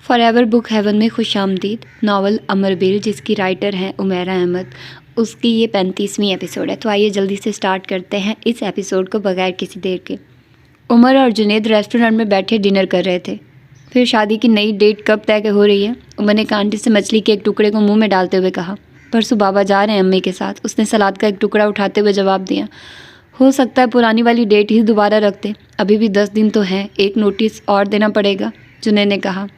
Forever book haven में खुशामदीद। Novel अमरबेल जिसकी writer हैं उमैरा अहमद, उसकी ये 35वीं एपिसोड है। तो आइए जल्दी से स्टार्ट करते हैं इस एपिसोड को बगैर किसी देर के। उमर और जुनैद रेस्टोरेंट में बैठे डिनर कर रहे थे। फिर शादी की नई डेट कब तय हो रही है? उमर ने कांटे से मछली के एक टुकड़े को मुंह में डालते हुए कहा। परसों बाबा जा रहे हैं अम्मी के साथ, उसने सलाद का एक टुकड़ा उठाते हुए जवाब दिया। हो सकता है पुरानी वाली डेट ही दोबारा रख दें, अभी भी 10 दिन तो हैं, एक नोटिस और देना पड़ेगा, जुनैद ने कहा।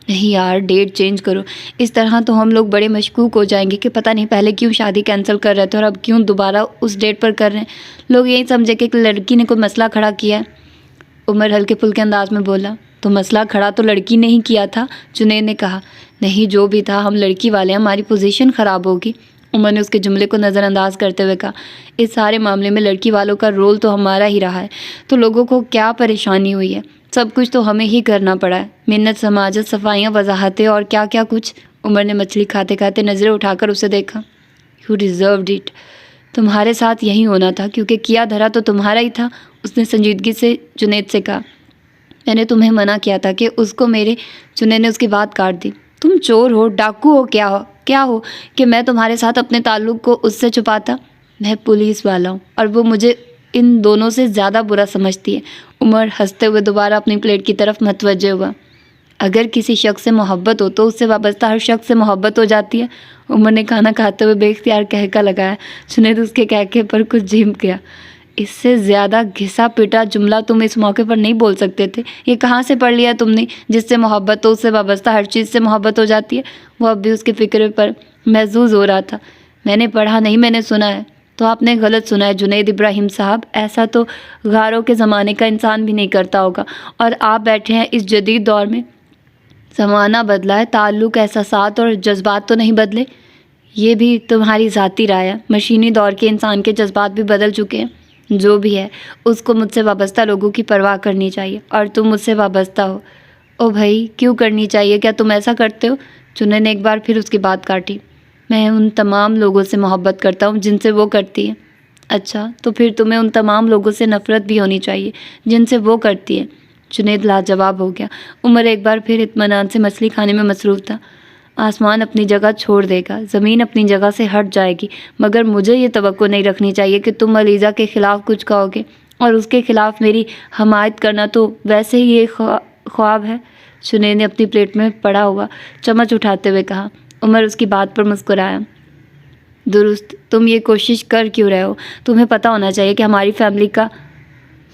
नहीं यार, डेट चेंज करो, इस तरह तो हम लोग बड़े मशकूक हो जाएंगे कि पता नहीं पहले क्यों शादी कैंसिल कर रहे थे और अब क्यों दोबारा उस डेट पर कर रहे हैं। लोग यही समझे कि लड़की ने कोई मसला खड़ा किया है। उमर हल्के फुल्के अंदाज में बोला। तो मसला खड़ा तो लड़की ने ही किया था, जुनैद ने कहा। नहीं, जो भी था, हम लड़की वाले हैं, हमारी पोजीशन ख़राब होगी। उमर ने उसके जुमले को नज़रअंदाज करते हुए कहा। इस सारे मामले में लड़की वालों का रोल तो हमारा ही रहा है, तो लोगों को क्या परेशानी हुई है? सब कुछ तो हमें ही करना पड़ा है, मिन्नत, समाजत, सफाइयाँ, वजाहतें और क्या क्या कुछ। उमर ने मछली खाते खाते नज़रें उठाकर उसे देखा। यू डिज़र्व्ड इट, तुम्हारे साथ यही होना था, क्योंकि किया धरा तो तुम्हारा ही था, उसने संजीदगी से जुनैद से कहा। मैंने तुम्हें मना किया था कि उसको मेरे। जुनैद ने उसकी बात काट दी। तुम चोर हो, डाकू हो, क्या हो कि मैं तुम्हारे साथ अपने ताल्लुक़ को उससे छुपाता? मैं पुलिस वाला हूँ और वो मुझे इन दोनों से ज़्यादा बुरा समझती है। उमर हंसते हुए दोबारा अपनी प्लेट की तरफ मुतवज्जे हुआ। अगर किसी शख्स से मोहब्बत हो तो उससे वाबस्ता हर शख्स से मोहब्बत हो जाती है। उमर ने खाना खाते हुए बेख्तियार कहका लगाया। जुनैद उसके कहके पर कुछ झिम गया। इससे ज़्यादा घिसा पिटा जुमला तुम इस मौके पर नहीं बोल सकते थे। ये कहाँ से पढ़ लिया तुमने? जिससे मोहब्बत हो उससे वाबस्ता हर चीज़ से मोहब्बत हो जाती है। वो अब भी उसके फ़िक्र पर महजूज हो रहा था। मैंने पढ़ा नहीं, मैंने सुना है। तो आपने गलत सुना है जुनैद इब्राहिम साहब, ऐसा तो गारों के ज़माने का इंसान भी नहीं करता होगा। और आप बैठे हैं इस जदीद दौर में। ज़माना बदला है, ताल्लुक़, एहसासात और जज्बात तो नहीं बदले। ये भी तुम्हारी ज़ाती राय है। मशीनी दौर के इंसान के जज्बात भी बदल चुके हैं। जो भी है, उसको मुझसे वाबस्ता लोगों की परवाह करनी चाहिए, और तुम मुझसे वाबस्ता हो। ओ भाई, क्यों करनी चाहिए? क्या तुम ऐसा करते हो? जुनैद ने एक बार फिर उसकी बात काटी। मैं उन तमाम लोगों से मोहब्बत करता हूँ जिनसे वो करती है। अच्छा, तो फिर तुम्हें उन तमाम लोगों से नफ़रत भी होनी चाहिए जिनसे वो करती है। जुनैद लाजवाब हो गया। उमर एक बार फिर इत्मीनान से मछली खाने में मसरूफ़ था। आसमान अपनी जगह छोड़ देगा, ज़मीन अपनी जगह से हट जाएगी, मगर मुझे ये तवक्को नहीं रखनी चाहिए कि तुम अलीज़ा के ख़िलाफ़ कुछ कहोगे, और उसके ख़िलाफ़ मेरी हमायत करना तो वैसे ही एक ख्वाब है। जुनैद ने अपनी प्लेट में पड़ा हुआ चम्मच उठाते हुए कहा। उमर उसकी बात पर मुस्कुराया। दुरुस्त, तुम ये कोशिश कर क्यों रहे हो? तुम्हें पता होना चाहिए कि हमारी फैमिली का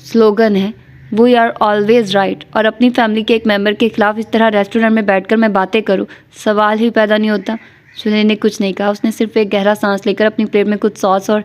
स्लोगन है वी आर ऑलवेज़ राइट, और अपनी फैमिली के एक मेंबर के ख़िलाफ़ इस तरह रेस्टोरेंट में बैठकर मैं बातें करूं, सवाल ही पैदा नहीं होता। जुनैद ने कुछ नहीं कहा। उसने सिर्फ एक गहरा सांस लेकर अपनी प्लेट में कुछ सॉस और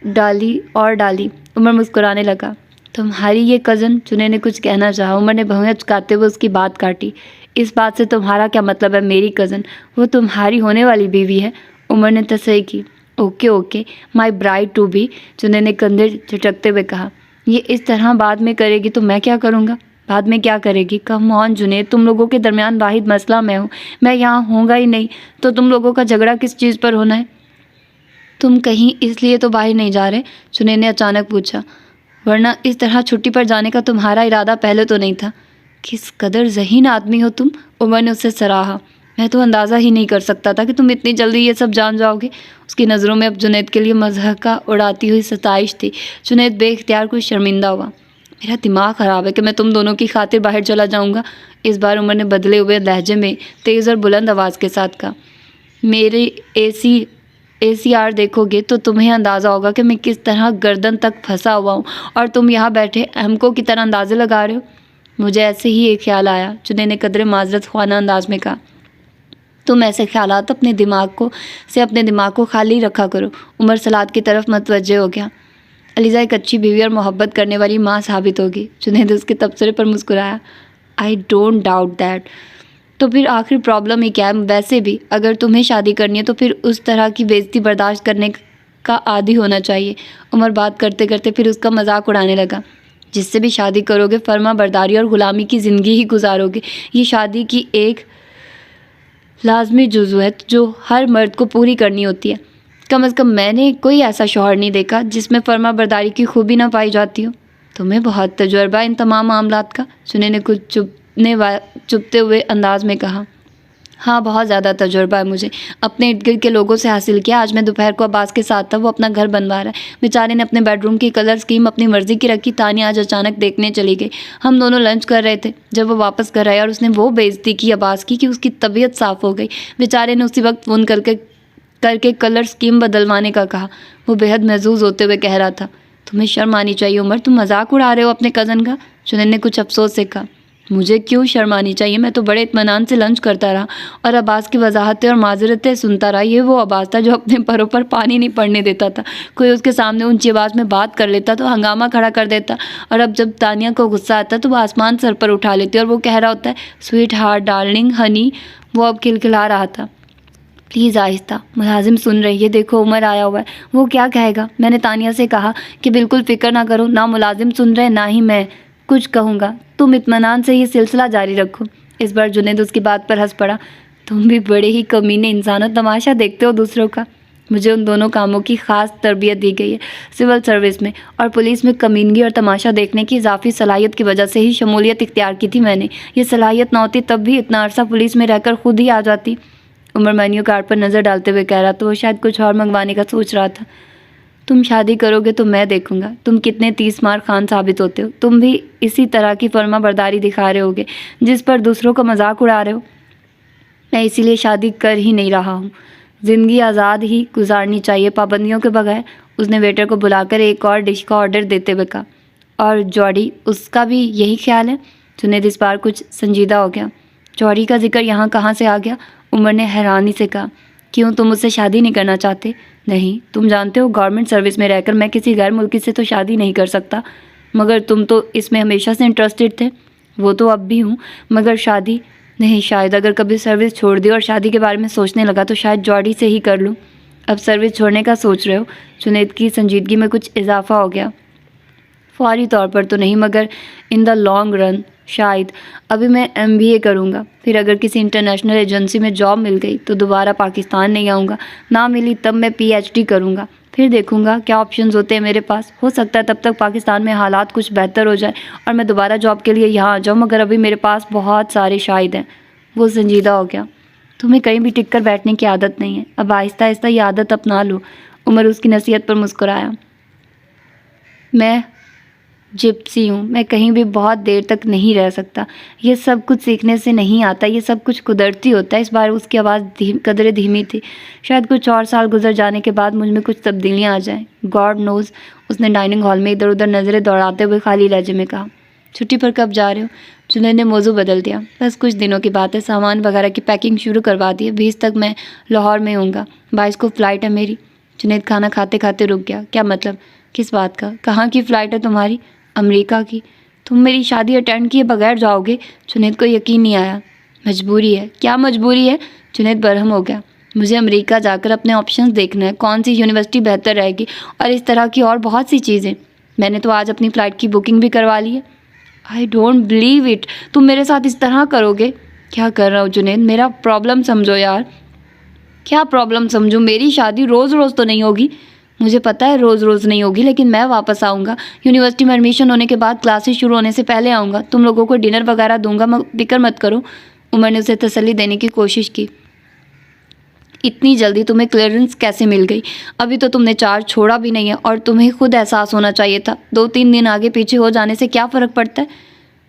डाली। उमर मुस्कुराने लगा। तुम्हारी ये कज़न? जुनैद ने कुछ कहना चाहा। उमर ने भौहें चुकाते हुए उसकी बात काटी। इस बात से तुम्हारा क्या मतलब है? मेरी कज़न, वो तुम्हारी होने वाली बीवी है। उमर ने तसल्ली की। Okay, my bride to be, Junaid ने कंधे झटकते हुए कहा। ये इस तरह बाद में करेगी तो मैं क्या करूँगा? बाद में क्या करेगी? कम ऑन जुनैद, तुम लोगों के दरमियान वाहिद मसला मैं हूँ। मैं यहाँ होऊंगा ही नहीं, तो तुम लोगों का झगड़ा किस चीज़ पर होना है? तुम कहीं इसलिए तो बाहर नहीं जा रहे? जुनैद ने अचानक पूछा। वरना इस तरह छुट्टी पर जाने का तुम्हारा इरादा पहले तो नहीं था। किस कदर ज़हीन आदमी हो तुम, उमर ने उससे सराहा। मैं तो अंदाज़ा ही नहीं कर सकता था कि तुम इतनी जल्दी ये सब जान जाओगे। उसकी नज़रों में अब जुनैद के लिए मज़हका उड़ाती हुई सताइश थी। जुनैद बेख्तियार कुछ शर्मिंदा हुआ। मेरा दिमाग ख़राब है कि मैं तुम दोनों की खातिर बाहर चला जाऊँगा। इस बार उमर ने बदले हुए लहजे में तेज़ और बुलंद आवाज़ के साथ कहा। मेरे ACR देखोगे तो तुम्हें अंदाज़ा होगा कि मैं किस तरह गर्दन तक फंसा हुआ हूँ, और तुम यहाँ बैठे अहमकों की तरह अंदाज़े लगा रहे हो। मुझे ऐसे ही एक ख्याल आया, जुनैद ने कदरे माजरत ख्वाना अंदाज में कहा। तुम ऐसे ख्यालात अपने दिमाग को खाली रखा करो। उमर सलाद की तरफ मुतवज्जे हो गया। अलीज़ा एक अच्छी बीवी और मोहब्बत करने वाली माँ साबित होगी। जुनैद उसके तबसरे पर मुस्कुराया। I don't doubt that. तो फिर आखिर प्रॉब्लम ही क्या है? वैसे भी अगर तुम्हें शादी करनी है तो फिर उस तरह की बेइज्जती बर्दाश्त करने का आदी होना चाहिए। उमर बात करते करते फिर उसका मजाक उड़ाने लगा। जिससे भी शादी करोगे फर्मा बरदारी और ग़ुलामी की ज़िंदगी ही गुजारोगे। ये शादी की एक लाजमी जुज़्व है जो हर मर्द को पूरी करनी होती है। कम अज़ कम मैंने कोई ऐसा शौहर नहीं देखा जिसमें फर्मा बरदारी की खूबी ना पाई जाती हो। तुम्हें बहुत तजुर्बा इन तमाम मामलात का। जुनैद ने कुछ चुपते हुए अंदाज में कहा। हाँ, बहुत ज़्यादा तजुर्बा है मुझे, अपने इर्द गिर्द के लोगों से हासिल किया। आज मैं दोपहर को अब्बास के साथ था, वो अपना घर बनवा रहा है। बेचारे ने अपने बेडरूम की कलर स्कीम अपनी मर्जी की रखी। तानिया आज अचानक देखने चली गई। हम दोनों लंच कर रहे थे जब वो वापस घर आया और उसने वो बेइज्जती की अब्बास की कि उसकी तबीयत साफ़ हो गई। बेचारे ने उसी वक्त फ़ोन करके कलर स्कीम बदलवाने का कहा। वो बेहद महजूज होते हुए कह रहा था, तुम्हें शर्म आनी चाहिए उमर, तुम मजाक उड़ा रहे हो अपने कज़न का। जुनैद ने कुछ अफसोस से कहा, मुझे क्यों शर्म आनी चाहिए, मैं तो बड़े इत्मीनान से लंच करता रहा और अब्बास की वजाहतें और माजरतें सुनता रहा। ये वो अब्बास था जो अपने पैरों पर पानी नहीं पड़ने देता था। कोई उसके सामने ऊंची आवाज़ में बात कर लेता तो हंगामा खड़ा कर देता, और अब जब तानिया को गुस्सा आता तो वो आसमान सर पर उठा लेती और वो कह रहा होता है, स्वीट हार्ट, डार्लिंग, हनी। वो अब खिलखिला रहा था। प्लीज़ आहिस्ता, मुलाजिम सुन रही है, देखो उमर आया हुआ है, वो क्या कहेगा। मैंने तानिया से कहा कि बिल्कुल फ़िक्र ना करो, ना मुलाजिम सुन रहे ना ही मैं कुछ कहूँगा, तुम इत्मीनान से ये सिलसिला जारी रखो। इस बार जुनैद उसकी बात पर हंस पड़ा। तुम भी बड़े ही कमीने इंसान हो, तमाशा देखते हो दूसरों का। मुझे उन दोनों कामों की ख़ास तरबियत दी गई है। सिविल सर्विस में और पुलिस में कमीनगी और तमाशा देखने की इजाफी सलाहियत की वजह से ही शमूलियत इख्तियार की थी मैंने। ये सलाहियत ना होती तब भी इतना अरसा पुलिस में रहकर खुद ही आ जाती। उमर मेन्यू कार्ड पर नज़र डालते हुए कह रहा था। वो शायद कुछ और मंगवाने का सोच रहा था। तुम शादी करोगे तो मैं देखूंगा तुम कितने 30 मार खान साबित होते हो। तुम भी इसी तरह की फर्मा बरदारी दिखा रहे होगे जिस पर दूसरों का मजाक उड़ा रहे हो। मैं इसीलिए शादी कर ही नहीं रहा हूँ। ज़िंदगी आज़ाद ही गुजारनी चाहिए, पाबंदियों के बगैर। उसने वेटर को बुलाकर एक और डिश का ऑर्डर देते हुए कहा। और जॉडी, उसका भी यही ख्याल है? जुनैद इस बार कुछ संजीदा हो गया। जॉडी का जिक्र यहाँ कहाँ से आ गया? उमर ने हैरानी से कहा। क्यों, तुम मुझसे शादी नहीं करना चाहते? नहीं, तुम जानते हो गवर्नमेंट सर्विस में रहकर मैं किसी गैर मुल्की से तो शादी नहीं कर सकता। मगर तुम तो इसमें हमेशा से इंटरेस्टेड थे। वो तो अब भी हूँ, मगर शादी नहीं। शायद अगर कभी सर्विस छोड़ दी और शादी के बारे में सोचने लगा तो शायद जॉडी से ही कर लूँ। अब सर्विस छोड़ने का सोच रहे हो? जुनैद की संजीदगी में कुछ इजाफा हो गया। फौरी तौर पर तो नहीं, मगर इन द लॉन्ग रन शायद। अभी मैं MBA करूँगा, फिर अगर किसी इंटरनेशनल एजेंसी में जॉब मिल गई तो दोबारा पाकिस्तान नहीं आऊँगा। ना मिली तब मैं PhD करूँगा, फिर देखूँगा क्या ऑप्शंस होते हैं मेरे पास। हो सकता है तब तक पाकिस्तान में हालात कुछ बेहतर हो जाए और मैं दोबारा जॉब के लिए यहाँ आ जाऊँ, मगर अभी मेरे पास बहुत सारे शाहिद हैं। वो संजीदा हो गया। तुम्हें कहीं भी टिक कर बैठने की आदत नहीं है, अब आहिस्ता आहिस्ता ये आदत अपना लो। उमर उसकी नसीहत पर मुस्कुराया। मैं जिप्सी हूँ, मैं कहीं भी बहुत देर तक नहीं रह सकता। ये सब कुछ सीखने से नहीं आता, ये सब कुछ कुदरती होता है। इस बार उसकी आवाज़ कदरे धीमी थी। शायद कुछ और साल गुजर जाने के बाद मुझ में कुछ तब्दीलियाँ आ जाएं, गॉड नोज़। उसने डाइनिंग हॉल में इधर उधर नज़रें दौड़ाते हुए खाली लहजे में कहा। छुट्टी पर कब जा रहे हो? जुनैद ने मौजू बदल दिया। बस कुछ दिनों की बात है, सामान वगैरह की पैकिंग शुरू करवा दी है। 20 तक मैं लाहौर में होऊंगा, 22 को फ़्लाइट है मेरी। जुनैद खाना खाते खाते रुक गया। क्या मतलब? किस बात का? कहाँ की फ़्लाइट है तुम्हारी? अमेरिका की। तुम मेरी शादी अटेंड किए बगैर जाओगे? जुनैद को यकीन नहीं आया। मजबूरी है। क्या मजबूरी है? जुनैद बरहम हो गया। मुझे अमेरिका जाकर अपने ऑप्शंस देखना है, कौन सी यूनिवर्सिटी बेहतर रहेगी और इस तरह की और बहुत सी चीज़ें। मैंने तो आज अपनी फ़्लाइट की बुकिंग भी करवा ली है। आई डोंट बिलीव इट, तुम मेरे साथ इस तरह करोगे? क्या कर रहा हो जुनैद? मेरा प्रॉब्लम समझो यार। क्या प्रॉब्लम समझूं? मेरी शादी रोज़ रोज़ तो नहीं होगी। मुझे पता है रोज़ रोज़ नहीं होगी, लेकिन मैं वापस आऊँगा। यूनिवर्सिटी में एडमिशन होने के बाद क्लासेस शुरू होने से पहले आऊँगा। तुम लोगों को डिनर वगैरह दूंगा, फिक्र मत करो। उमर ने उसे तसल्ली देने की कोशिश की। इतनी जल्दी तुम्हें क्लियरेंस कैसे मिल गई? अभी तो तुमने चार्ज छोड़ा भी नहीं है और तुम्हें खुद एहसास होना चाहिए था। 2-3 दिन आगे पीछे हो जाने से क्या फ़र्क पड़ता है?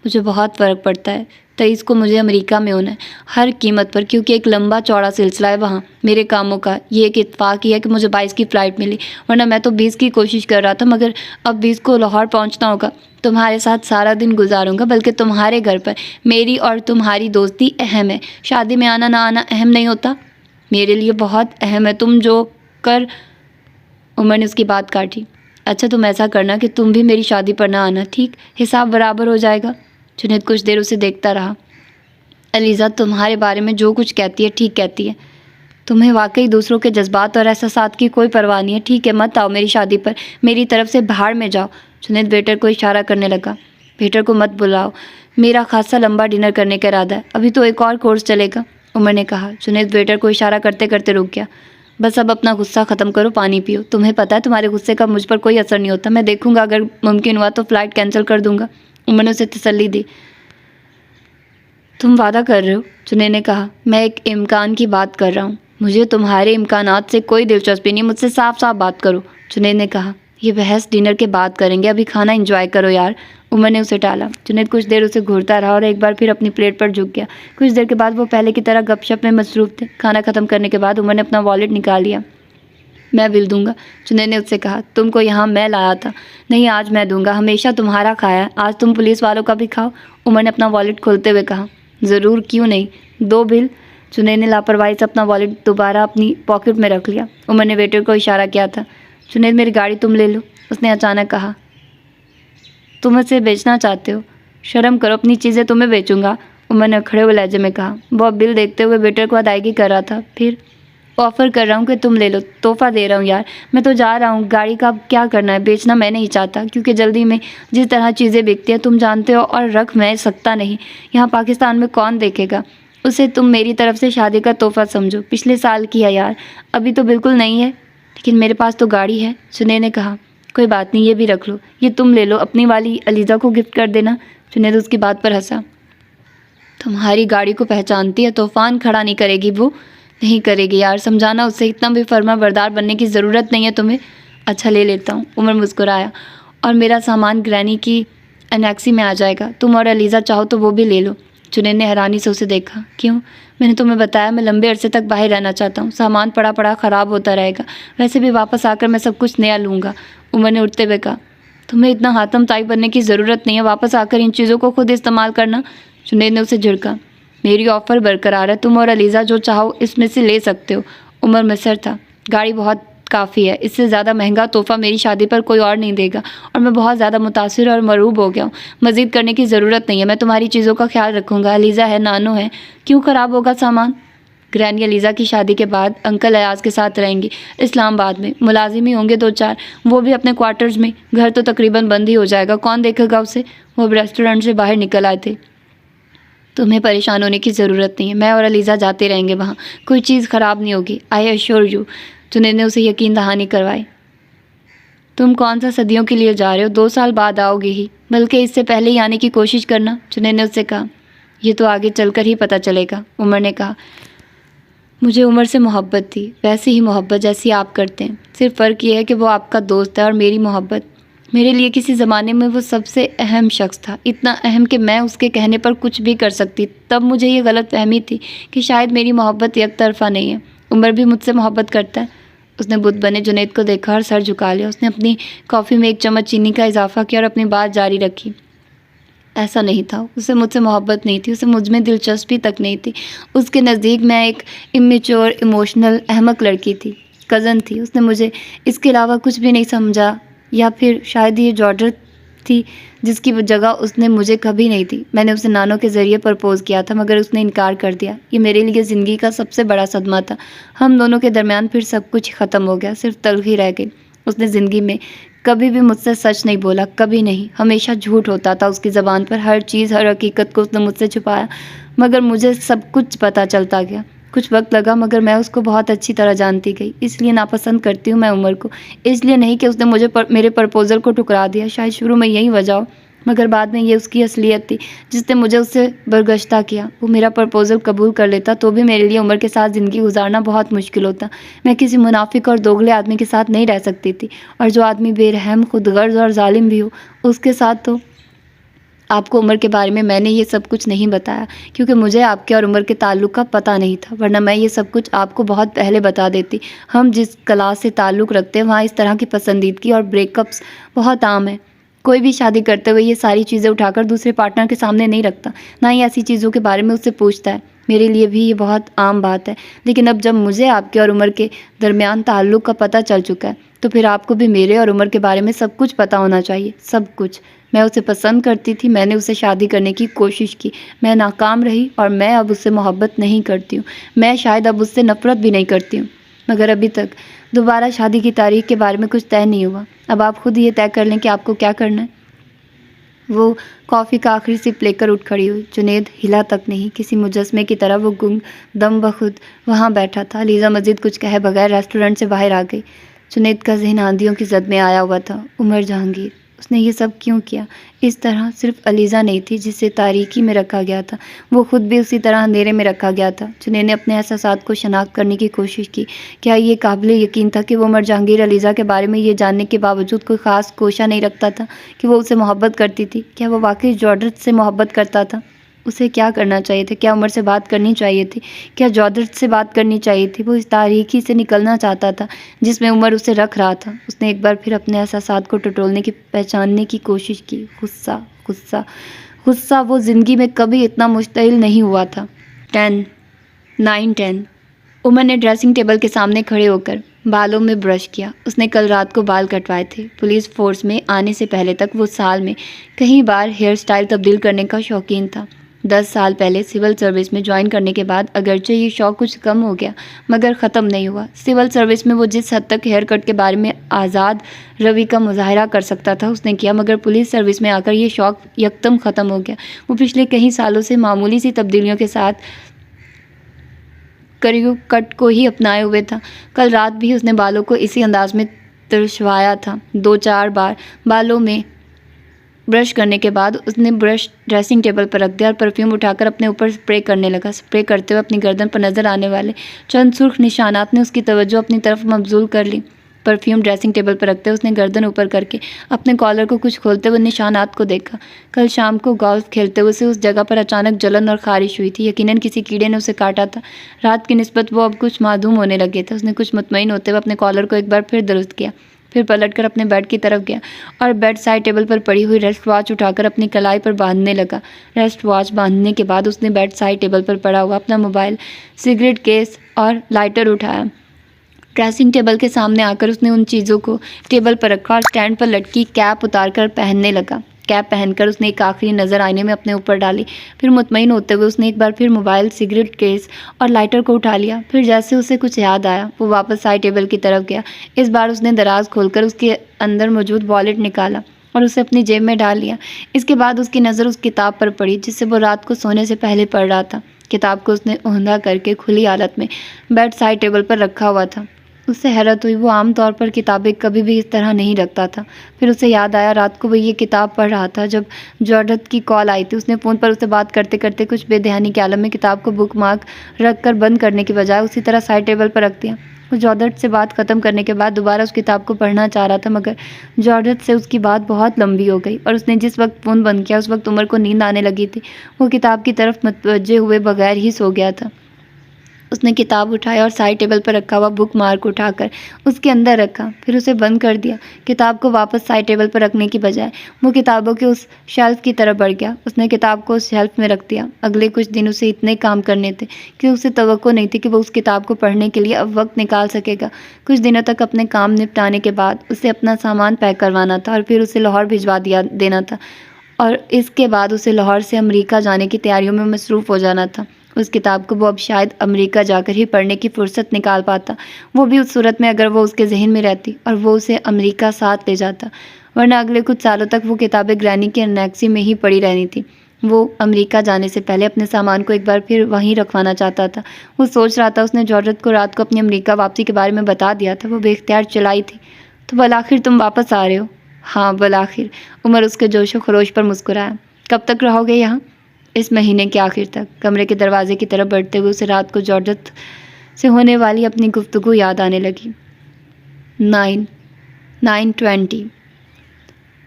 मुझे बहुत फ़र्क पड़ता है। 23 को मुझे अमेरिका में होना है, हर कीमत पर, क्योंकि एक लंबा चौड़ा सिलसिला है वहाँ मेरे कामों का। ये एक इत्तेफाक ही है कि मुझे 22 की फ़्लाइट मिली, वरना मैं तो 20 की कोशिश कर रहा था। मगर अब 20 को लाहौर पहुँचना होगा। तुम्हारे साथ सारा दिन गुजारूंगा, बल्कि तुम्हारे घर पर। मेरी और तुम्हारी दोस्ती अहम है, शादी में आना ना आना अहम नहीं होता। मेरे लिए बहुत अहम है। तुम जो कर। उमर ने उसकी बात काटी। अच्छा, तुम ऐसा करना कि तुम भी मेरी शादी पर ना आना, ठीक? हिसाब बराबर हो जाएगा। जुनैद कुछ देर उसे देखता रहा। अलीज़ा तुम्हारे बारे में जो कुछ कहती है ठीक कहती है। तुम्हें वाकई दूसरों के जज्बात और एहसासात की कोई परवाह नहीं है। ठीक है, मत आओ मेरी शादी पर, मेरी तरफ से बाहर में जाओ। जुनैद वेटर को इशारा करने लगा। वेटर को मत बुलाओ, मेरा खासा लंबा डिनर करने का इरादा है, अभी तो एक और कोर्स चलेगा, उमर ने कहा। जुनैद वेटर को इशारा करते करते रुक गया। बस अब अपना गुस्सा ख़त्म करो, पानी पियो। तुम्हें पता है तुम्हारे गुस्से का मुझ पर कोई असर नहीं होता। मैं देखूंगा, अगर मुमकिन हुआ तो फ़्लाइट कैंसिल कर दूंगा। उमर ने उसे तसल्ली दी। तुम वादा कर रहे हो? जुनैद ने कहा। मैं एक इम्कान की बात कर रहा हूँ। मुझे तुम्हारे इम्कानात से कोई दिलचस्पी नहीं, मुझसे साफ साफ बात करो, जुनैद ने कहा। ये बहस डिनर के बाद करेंगे, अभी खाना एंजॉय करो यार, उमर ने उसे टाला। जुनैद कुछ देर उसे घूरता रहा और एक बार फिर अपनी प्लेट पर झुक गया। कुछ देर के बाद वो पहले की तरह गपशप में मसरूफ थे। खाना खत्म करने के बाद उमर ने अपना वॉलेट निकाल लिया। मैं बिल दूंगा, जुनैद ने उससे कहा। तुमको यहाँ मैं लाया था। नहीं, आज मैं दूंगा, हमेशा तुम्हारा खाया है, आज तुम पुलिस वालों का भी खाओ, उमर ने अपना वॉलेट खोलते हुए कहा। ज़रूर, क्यों नहीं, 2 बिल। जुनैद ने लापरवाही से अपना वॉलेट दोबारा अपनी पॉकेट में रख लिया। उमर ने वेटर को इशारा किया था। जुनैद, मेरी गाड़ी तुम ले लो, उसने अचानक कहा। तुम इसे बेचना चाहते हो? शर्म करो, अपनी चीज़ें तुम्हें बेचूंगा, उमर ने खड़े हुए लहजे में कहा। वो बिल देखते हुए वेटर को अदायगी कर रहा था। फिर ऑफ़र कर रहा हूँ कि तुम ले लो, तोहफा दे रहा हूँ यार, मैं तो जा रहा हूँ, गाड़ी का अब क्या करना है, बेचना मैं नहीं चाहता, क्योंकि जल्दी में जिस तरह चीज़ें बिकती हैं तुम जानते हो, और रख मैं सकता नहीं, यहाँ पाकिस्तान में कौन देखेगा उसे। तुम मेरी तरफ से शादी का तोहफा समझो, पिछले साल की है यार, अभी तो बिल्कुल नहीं है, लेकिन मेरे पास तो गाड़ी है, जुनैद ने कहा। कोई बात नहीं, ये भी रख लो, ये तुम ले लो, अपनी वाली अलीज़ा को गिफ्ट कर देना, जुनैद उसकी बात पर हंसा। तुम्हारी गाड़ी को पहचानती है, तूफान खड़ा नहीं करेगी वो? नहीं करेगी यार, समझाना उससे, इतना भी फर्मा बरदार बनने की ज़रूरत नहीं है तुम्हें। अच्छा, ले लेता हूँ, उमर मुस्कुराया। और मेरा सामान ग्रैनी की एनेक्सी में आ जाएगा, तुम और अलीज़ा चाहो तो वो भी ले लो। जुनैद ने हैरानी से उसे देखा। क्यों? मैंने तुम्हें बताया मैं लंबे अरसे तक बाहर रहना चाहता हूँ, सामान पड़ा पड़ा ख़राब होता रहेगा, वैसे भी वापस आकर मैं सब कुछ नया लूँगा, उमर ने उठते हुए कहा। तुम्हें इतना हाथम ताई बनने की ज़रूरत नहीं है, वापस आकर इन चीज़ों को खुद इस्तेमाल करना, जुनैद ने उसे झिड़का। मेरी ऑफ़र बरकरार है, तुम और अलीज़ा जो चाहो इसमें से ले सकते हो, उमर मिसर था। गाड़ी बहुत काफ़ी है, इससे ज़्यादा महंगा तोहफा मेरी शादी पर कोई और नहीं देगा, और मैं बहुत ज़्यादा मुतासिर और मरूब हो गया हूँ, मज़ीद करने की ज़रूरत नहीं है, मैं तुम्हारी चीज़ों का ख्याल रखूँगा, अलीज़ा है, नानो है, क्यों ख़राब होगा सामान। ग्रैनी अलीज़ा की शादी के बाद अंकल अयाज के साथ रहेंगी इस्लामाबाद में, मुलाजिम ही होंगे 2-4, वो भी अपने क्वार्टर्स में, घर तो तकरीबन बंद ही हो जाएगा, कौन देखेगा उसे। वो अब रेस्टोरेंट से बाहर निकल आए थे। तुम्हें परेशान होने की ज़रूरत नहीं है, मैं और अलीज़ा जाते रहेंगे वहाँ, कोई चीज़ ख़राब नहीं होगी, आई एश्योर यू, जुनैद ने उसे यकीन दहानी करवाई। तुम कौन सा सदियों के लिए जा रहे हो, 2 साल बाद आओगे ही, बल्कि इससे पहले ही आने की कोशिश करना, जुनैद ने उससे कहा। यह तो आगे चलकर ही पता चलेगा, उमर ने कहा। मुझे उमर से मोहब्बत थी, वैसी ही मोहब्बत जैसी आप करते हैं, सिर्फ फ़र्क ये है कि वो आपका दोस्त है और मेरी मोहब्बत, मेरे लिए किसी ज़माने में वो सबसे अहम शख्स था, इतना अहम कि मैं उसके कहने पर कुछ भी कर सकती। तब मुझे ये गलत फहमी थी कि शायद मेरी मोहब्बत एक तरफ़ा नहीं है, उमर भी मुझसे मोहब्बत करता है। उसने बुत बने जुनैद को देखा और सर झुका लिया। उसने अपनी कॉफ़ी में 1 चम्मच चीनी का इजाफा किया और अपनी बात जारी रखी। ऐसा नहीं था, उसे मुझसे मोहब्बत नहीं थी, उसे मुझ में दिलचस्पी तक नहीं थी। उसके नज़दीक मैं एक इमेच्योर, इमोशनल, अहमक लड़की थी, कज़न थी। उसने मुझे इसके अलावा कुछ भी नहीं समझा, या फिर शायद ये जॉर्डर थी जिसकी जगह उसने मुझे कभी नहीं दी। मैंने उसे नानो के ज़रिए प्रपोज़ किया था, मगर उसने इनकार कर दिया। ये मेरे लिए ज़िंदगी का सबसे बड़ा सदमा था। हम दोनों के दरमियान फिर सब कुछ ख़त्म हो गया, सिर्फ तलख़ी रह गई। उसने ज़िंदगी में कभी भी मुझसे सच नहीं बोला, कभी नहीं, हमेशा झूठ होता था उसकी ज़बान पर। हर चीज़, हर हकीकत को उसने मुझसे छुपाया, मगर मुझे सब कुछ पता चलता गया। कुछ वक्त लगा, मगर मैं उसको बहुत अच्छी तरह जानती गई। इसलिए नापसंद करती हूँ मैं उमर को, इसलिए नहीं कि उसने मुझे मेरे प्रपोज़ल को ठुकरा दिया, शायद शुरू में यही वजह हो, मगर बाद में ये उसकी असलियत थी जिसने मुझे उससे बरगश्ता किया। वो मेरा प्रपोज़ल कबूल कर लेता तो भी मेरे लिए उमर के साथ ज़िंदगी गुजारना बहुत मुश्किल होता। मैं किसी मुनाफिक और दोगले आदमी के साथ नहीं रह सकती थी, और जो आदमी बेरहम, खुदगर्ज़ और जालिम भी हो, उसके साथ तो। आपको उमर के बारे में मैंने ये सब कुछ नहीं बताया क्योंकि मुझे आपके और उमर के ताल्लुक़ का पता नहीं था, वरना मैं ये सब कुछ आपको बहुत पहले बता देती। हम जिस क्लास से ताल्लुक़ रखते हैं वहाँ इस तरह की पसंदीदगी और ब्रेकअप्स बहुत आम है। कोई भी शादी करते हुए ये सारी चीज़ें उठाकर दूसरे पार्टनर के सामने नहीं रखता, ना ही ऐसी चीज़ों के बारे में उससे पूछता है। मेरे लिए भी ये बहुत आम बात है, लेकिन अब जब मुझे आपके और उमर के दरमियान ताल्लुक़ का पता चल चुका है, तो फिर आपको भी मेरे और उमर के बारे में सब कुछ पता होना चाहिए, सब कुछ। मैं उसे पसंद करती थी, मैंने उसे शादी करने की कोशिश की, मैं नाकाम रही, और मैं अब उससे मोहब्बत नहीं करती हूँ। मैं शायद अब उससे नफ़रत भी नहीं करती हूँ, मगर अभी तक दोबारा शादी की तारीख के बारे में कुछ तय नहीं हुआ। अब आप खुद ये तय कर लें कि आपको क्या करना है। वो कॉफ़ी का आखिरी सिप लेकर उठ खड़ी हुई। जुनैद हिला तक नहीं, किसी मुजस्मे की तरह वो गुंग दम बखुद वहाँ बैठा था। लीज़ा मज़ीद कुछ कहे बगैर रेस्टोरेंट से बाहर आ गई। जुनैद का ज़हन आंधियों की जद में आया हुआ था। उमर जहांगीर, उसने ये सब क्यों किया? इस तरह सिर्फ अलीज़ा नहीं थी जिसे तारीकी में रखा गया था, वो खुद भी उसी तरह अंधेरे में रखा गया था। जुनैद ने अपने एहसासात को शनाख्त करने की कोशिश की। क्या ये काबिल यकीन था कि वो उमर जहांगीर अलीज़ा के बारे में ये जानने के बावजूद कोई ख़ास कोशा नहीं रखता था कि वो उसे मोहब्बत करती थी? क्या वो वाकई जॉर्डन से मोहब्बत करता था? उसे क्या करना चाहिए था? क्या उमर से बात करनी चाहिए थी? क्या जॉर्डन से बात करनी चाहिए थी? वो इस तारीकी से निकलना चाहता था जिसमें उमर उसे रख रहा था। उसने एक बार फिर अपने एहसासात को टटोलने की, पहचानने की कोशिश की। गुस्सा, गुस्सा, गुस्सा। वो ज़िंदगी में कभी इतना मुश्तइल नहीं हुआ था। 10, 9, 10। उमर ने ड्रेसिंग टेबल के सामने खड़े होकर बालों में ब्रश किया। उसने कल रात को बाल कटवाए थे। पुलिस फोर्स में आने से पहले तक वो साल में कई बार हेयर स्टाइल तब्दील करने का शौकीन था। 10 साल पहले सिविल सर्विस में ज्वाइन करने के बाद अगरचे ये शौक़ कुछ कम हो गया, मगर ख़त्म नहीं हुआ। सिविल सर्विस में वो जिस हद तक हेयर कट के बारे में आज़ाद रवि का मुजाहरा कर सकता था उसने किया, मगर पुलिस सर्विस में आकर ये शौक़ यकदम ख़त्म हो गया। वो पिछले कई सालों से मामूली सी तब्दीलियों के साथ करियो कट को ही अपनाए हुए था। कल रात भी उसने बालों को इसी अंदाज में तिरछवाया था। 2-4 बार बालों में ब्रश करने के बाद उसने ब्रश ड्रेसिंग टेबल पर रख दिया और परफ्यूम उठाकर अपने ऊपर स्प्रे करने लगा। स्प्रे करते हुए अपनी गर्दन पर नजर आने वाले चंद सुर्ख निशानात ने उसकी तवज्जो अपनी तरफ मबजूल कर ली। परफ्यूम ड्रेसिंग टेबल पर रखते उसने गर्दन ऊपर करके अपने कॉलर को कुछ खोलते हुए निशानात को देखा। कल शाम को गोल्फ खेलते हुए उसे उस जगह पर अचानक जलन और खारिश हुई थी। यकीनन किसी कीड़े ने उसे काटा था। रात की निस्बत वो अब कुछ मासूम होने लगे थे। उसने कुछ मुतमईन होते हुए अपने कॉलर को एक बार फिर दुरुस्त किया, फिर पलटकर अपने बेड की तरफ गया और बेड साइड टेबल पर पड़ी हुई रेस्ट वॉच उठाकर अपनी कलाई पर बांधने लगा। रेस्ट वॉच बांधने के बाद उसने बेड साइड टेबल पर पड़ा हुआ अपना मोबाइल, सिगरेट केस और लाइटर उठाया। ड्रेसिंग टेबल के सामने आकर उसने उन चीज़ों को टेबल पर रखा और स्टैंड पर लटकी कैप उतारकर पहनने लगा। कैप पहनकर उसने एक आखिरी नज़र आईने में अपने ऊपर डाली। फिर मुतमईन होते हुए उसने एक बार फिर मोबाइल, सिगरेट केस और लाइटर को उठा लिया। फिर जैसे उसे कुछ याद आया वो वापस साइड टेबल की तरफ गया। इस बार उसने दराज खोलकर उसके अंदर मौजूद वॉलेट निकाला और उसे अपनी जेब में डाल लिया। इसके बाद उसकी नज़र उस किताब पर पड़ी जिसे वो रात को सोने से पहले पढ़ रहा था। किताब को उसने ओंधा करके खुली हालत में बेड साइड टेबल पर रखा हुआ था। उससे हैरत हुई, वो आमतौर पर किताबें कभी भी इस तरह नहीं रखता था। फिर उसे याद आया रात को वो ये किताब पढ़ रहा था जब जॉर्डन की कॉल आई थी। उसने फ़ोन पर उससे बात करते करते कुछ बेध्यानी के आलम में किताब को बुक मार्क रख कर बंद करने की बजाय उसी तरह साइड टेबल पर रख दिया। वो जॉर्डन से बात ख़त्म करने के बाद दोबारा उस किताब को पढ़ना चाह रहा था, मगर जॉर्डन से उसकी बात बहुत लंबी हो गई और उसने जिस वक्त फ़ोन बंद किया उस वक्त उमर को नींद आने लगी थी। वो किताब की तरफ मुतवज्जे हुए बगैर ही सो गया था। उसने किताब उठाया और साइड टेबल पर रखा हुआ बुक मार्क उठाकर उसके अंदर रखा, फिर उसे बंद कर दिया। किताब को वापस साइड टेबल पर रखने की बजाय वो किताबों के उस शेल्फ की तरफ बढ़ गया। उसने किताब को उस शेल्फ में रख दिया। अगले कुछ दिन उसे इतने काम करने थे कि उसे तवक्को नहीं थी कि वो उस किताब को पढ़ने के लिए अब वक्त निकाल सकेगा। कुछ दिनों तक अपने काम निपटाने के बाद उसे अपना सामान पैक करवाना था और फिर उसे लाहौर भिजवा देना था और इसके बाद उसे लाहौर से अमेरिका जाने की तैयारियों में मसरूफ़ हो जाना था। उस किताब को वो अब शायद अमेरिका जाकर ही पढ़ने की फुर्सत निकाल पाता, वो भी उस सूरत में अगर वो उसके जहन में रहती और वो उसे अमेरिका साथ ले जाता, वरना अगले कुछ सालों तक वो किताबें ग्रैनी के अनेक्सी में ही पड़ी रहनी थी। वो अमेरिका जाने से पहले अपने सामान को एक बार फिर वहीं रखवाना चाहता था। वो सोच रहा था उसने जॉर्डन को रात को अपनी अमेरिका वापसी के बारे में बता दिया था। वो बेख्तियार चलाई थी, तो बलाखिर तुम वापस आ रहे हो? हाँ बलाखिर। उमर उसके जोशो खरोश पर मुस्कुराया। कब तक रहोगे यहाँ? इस महीने के आखिर तक। कमरे के दरवाजे की तरफ बढ़ते हुए उसे रात को जॉर्डन से होने वाली अपनी गुफ्तगू याद आने लगी। 9:20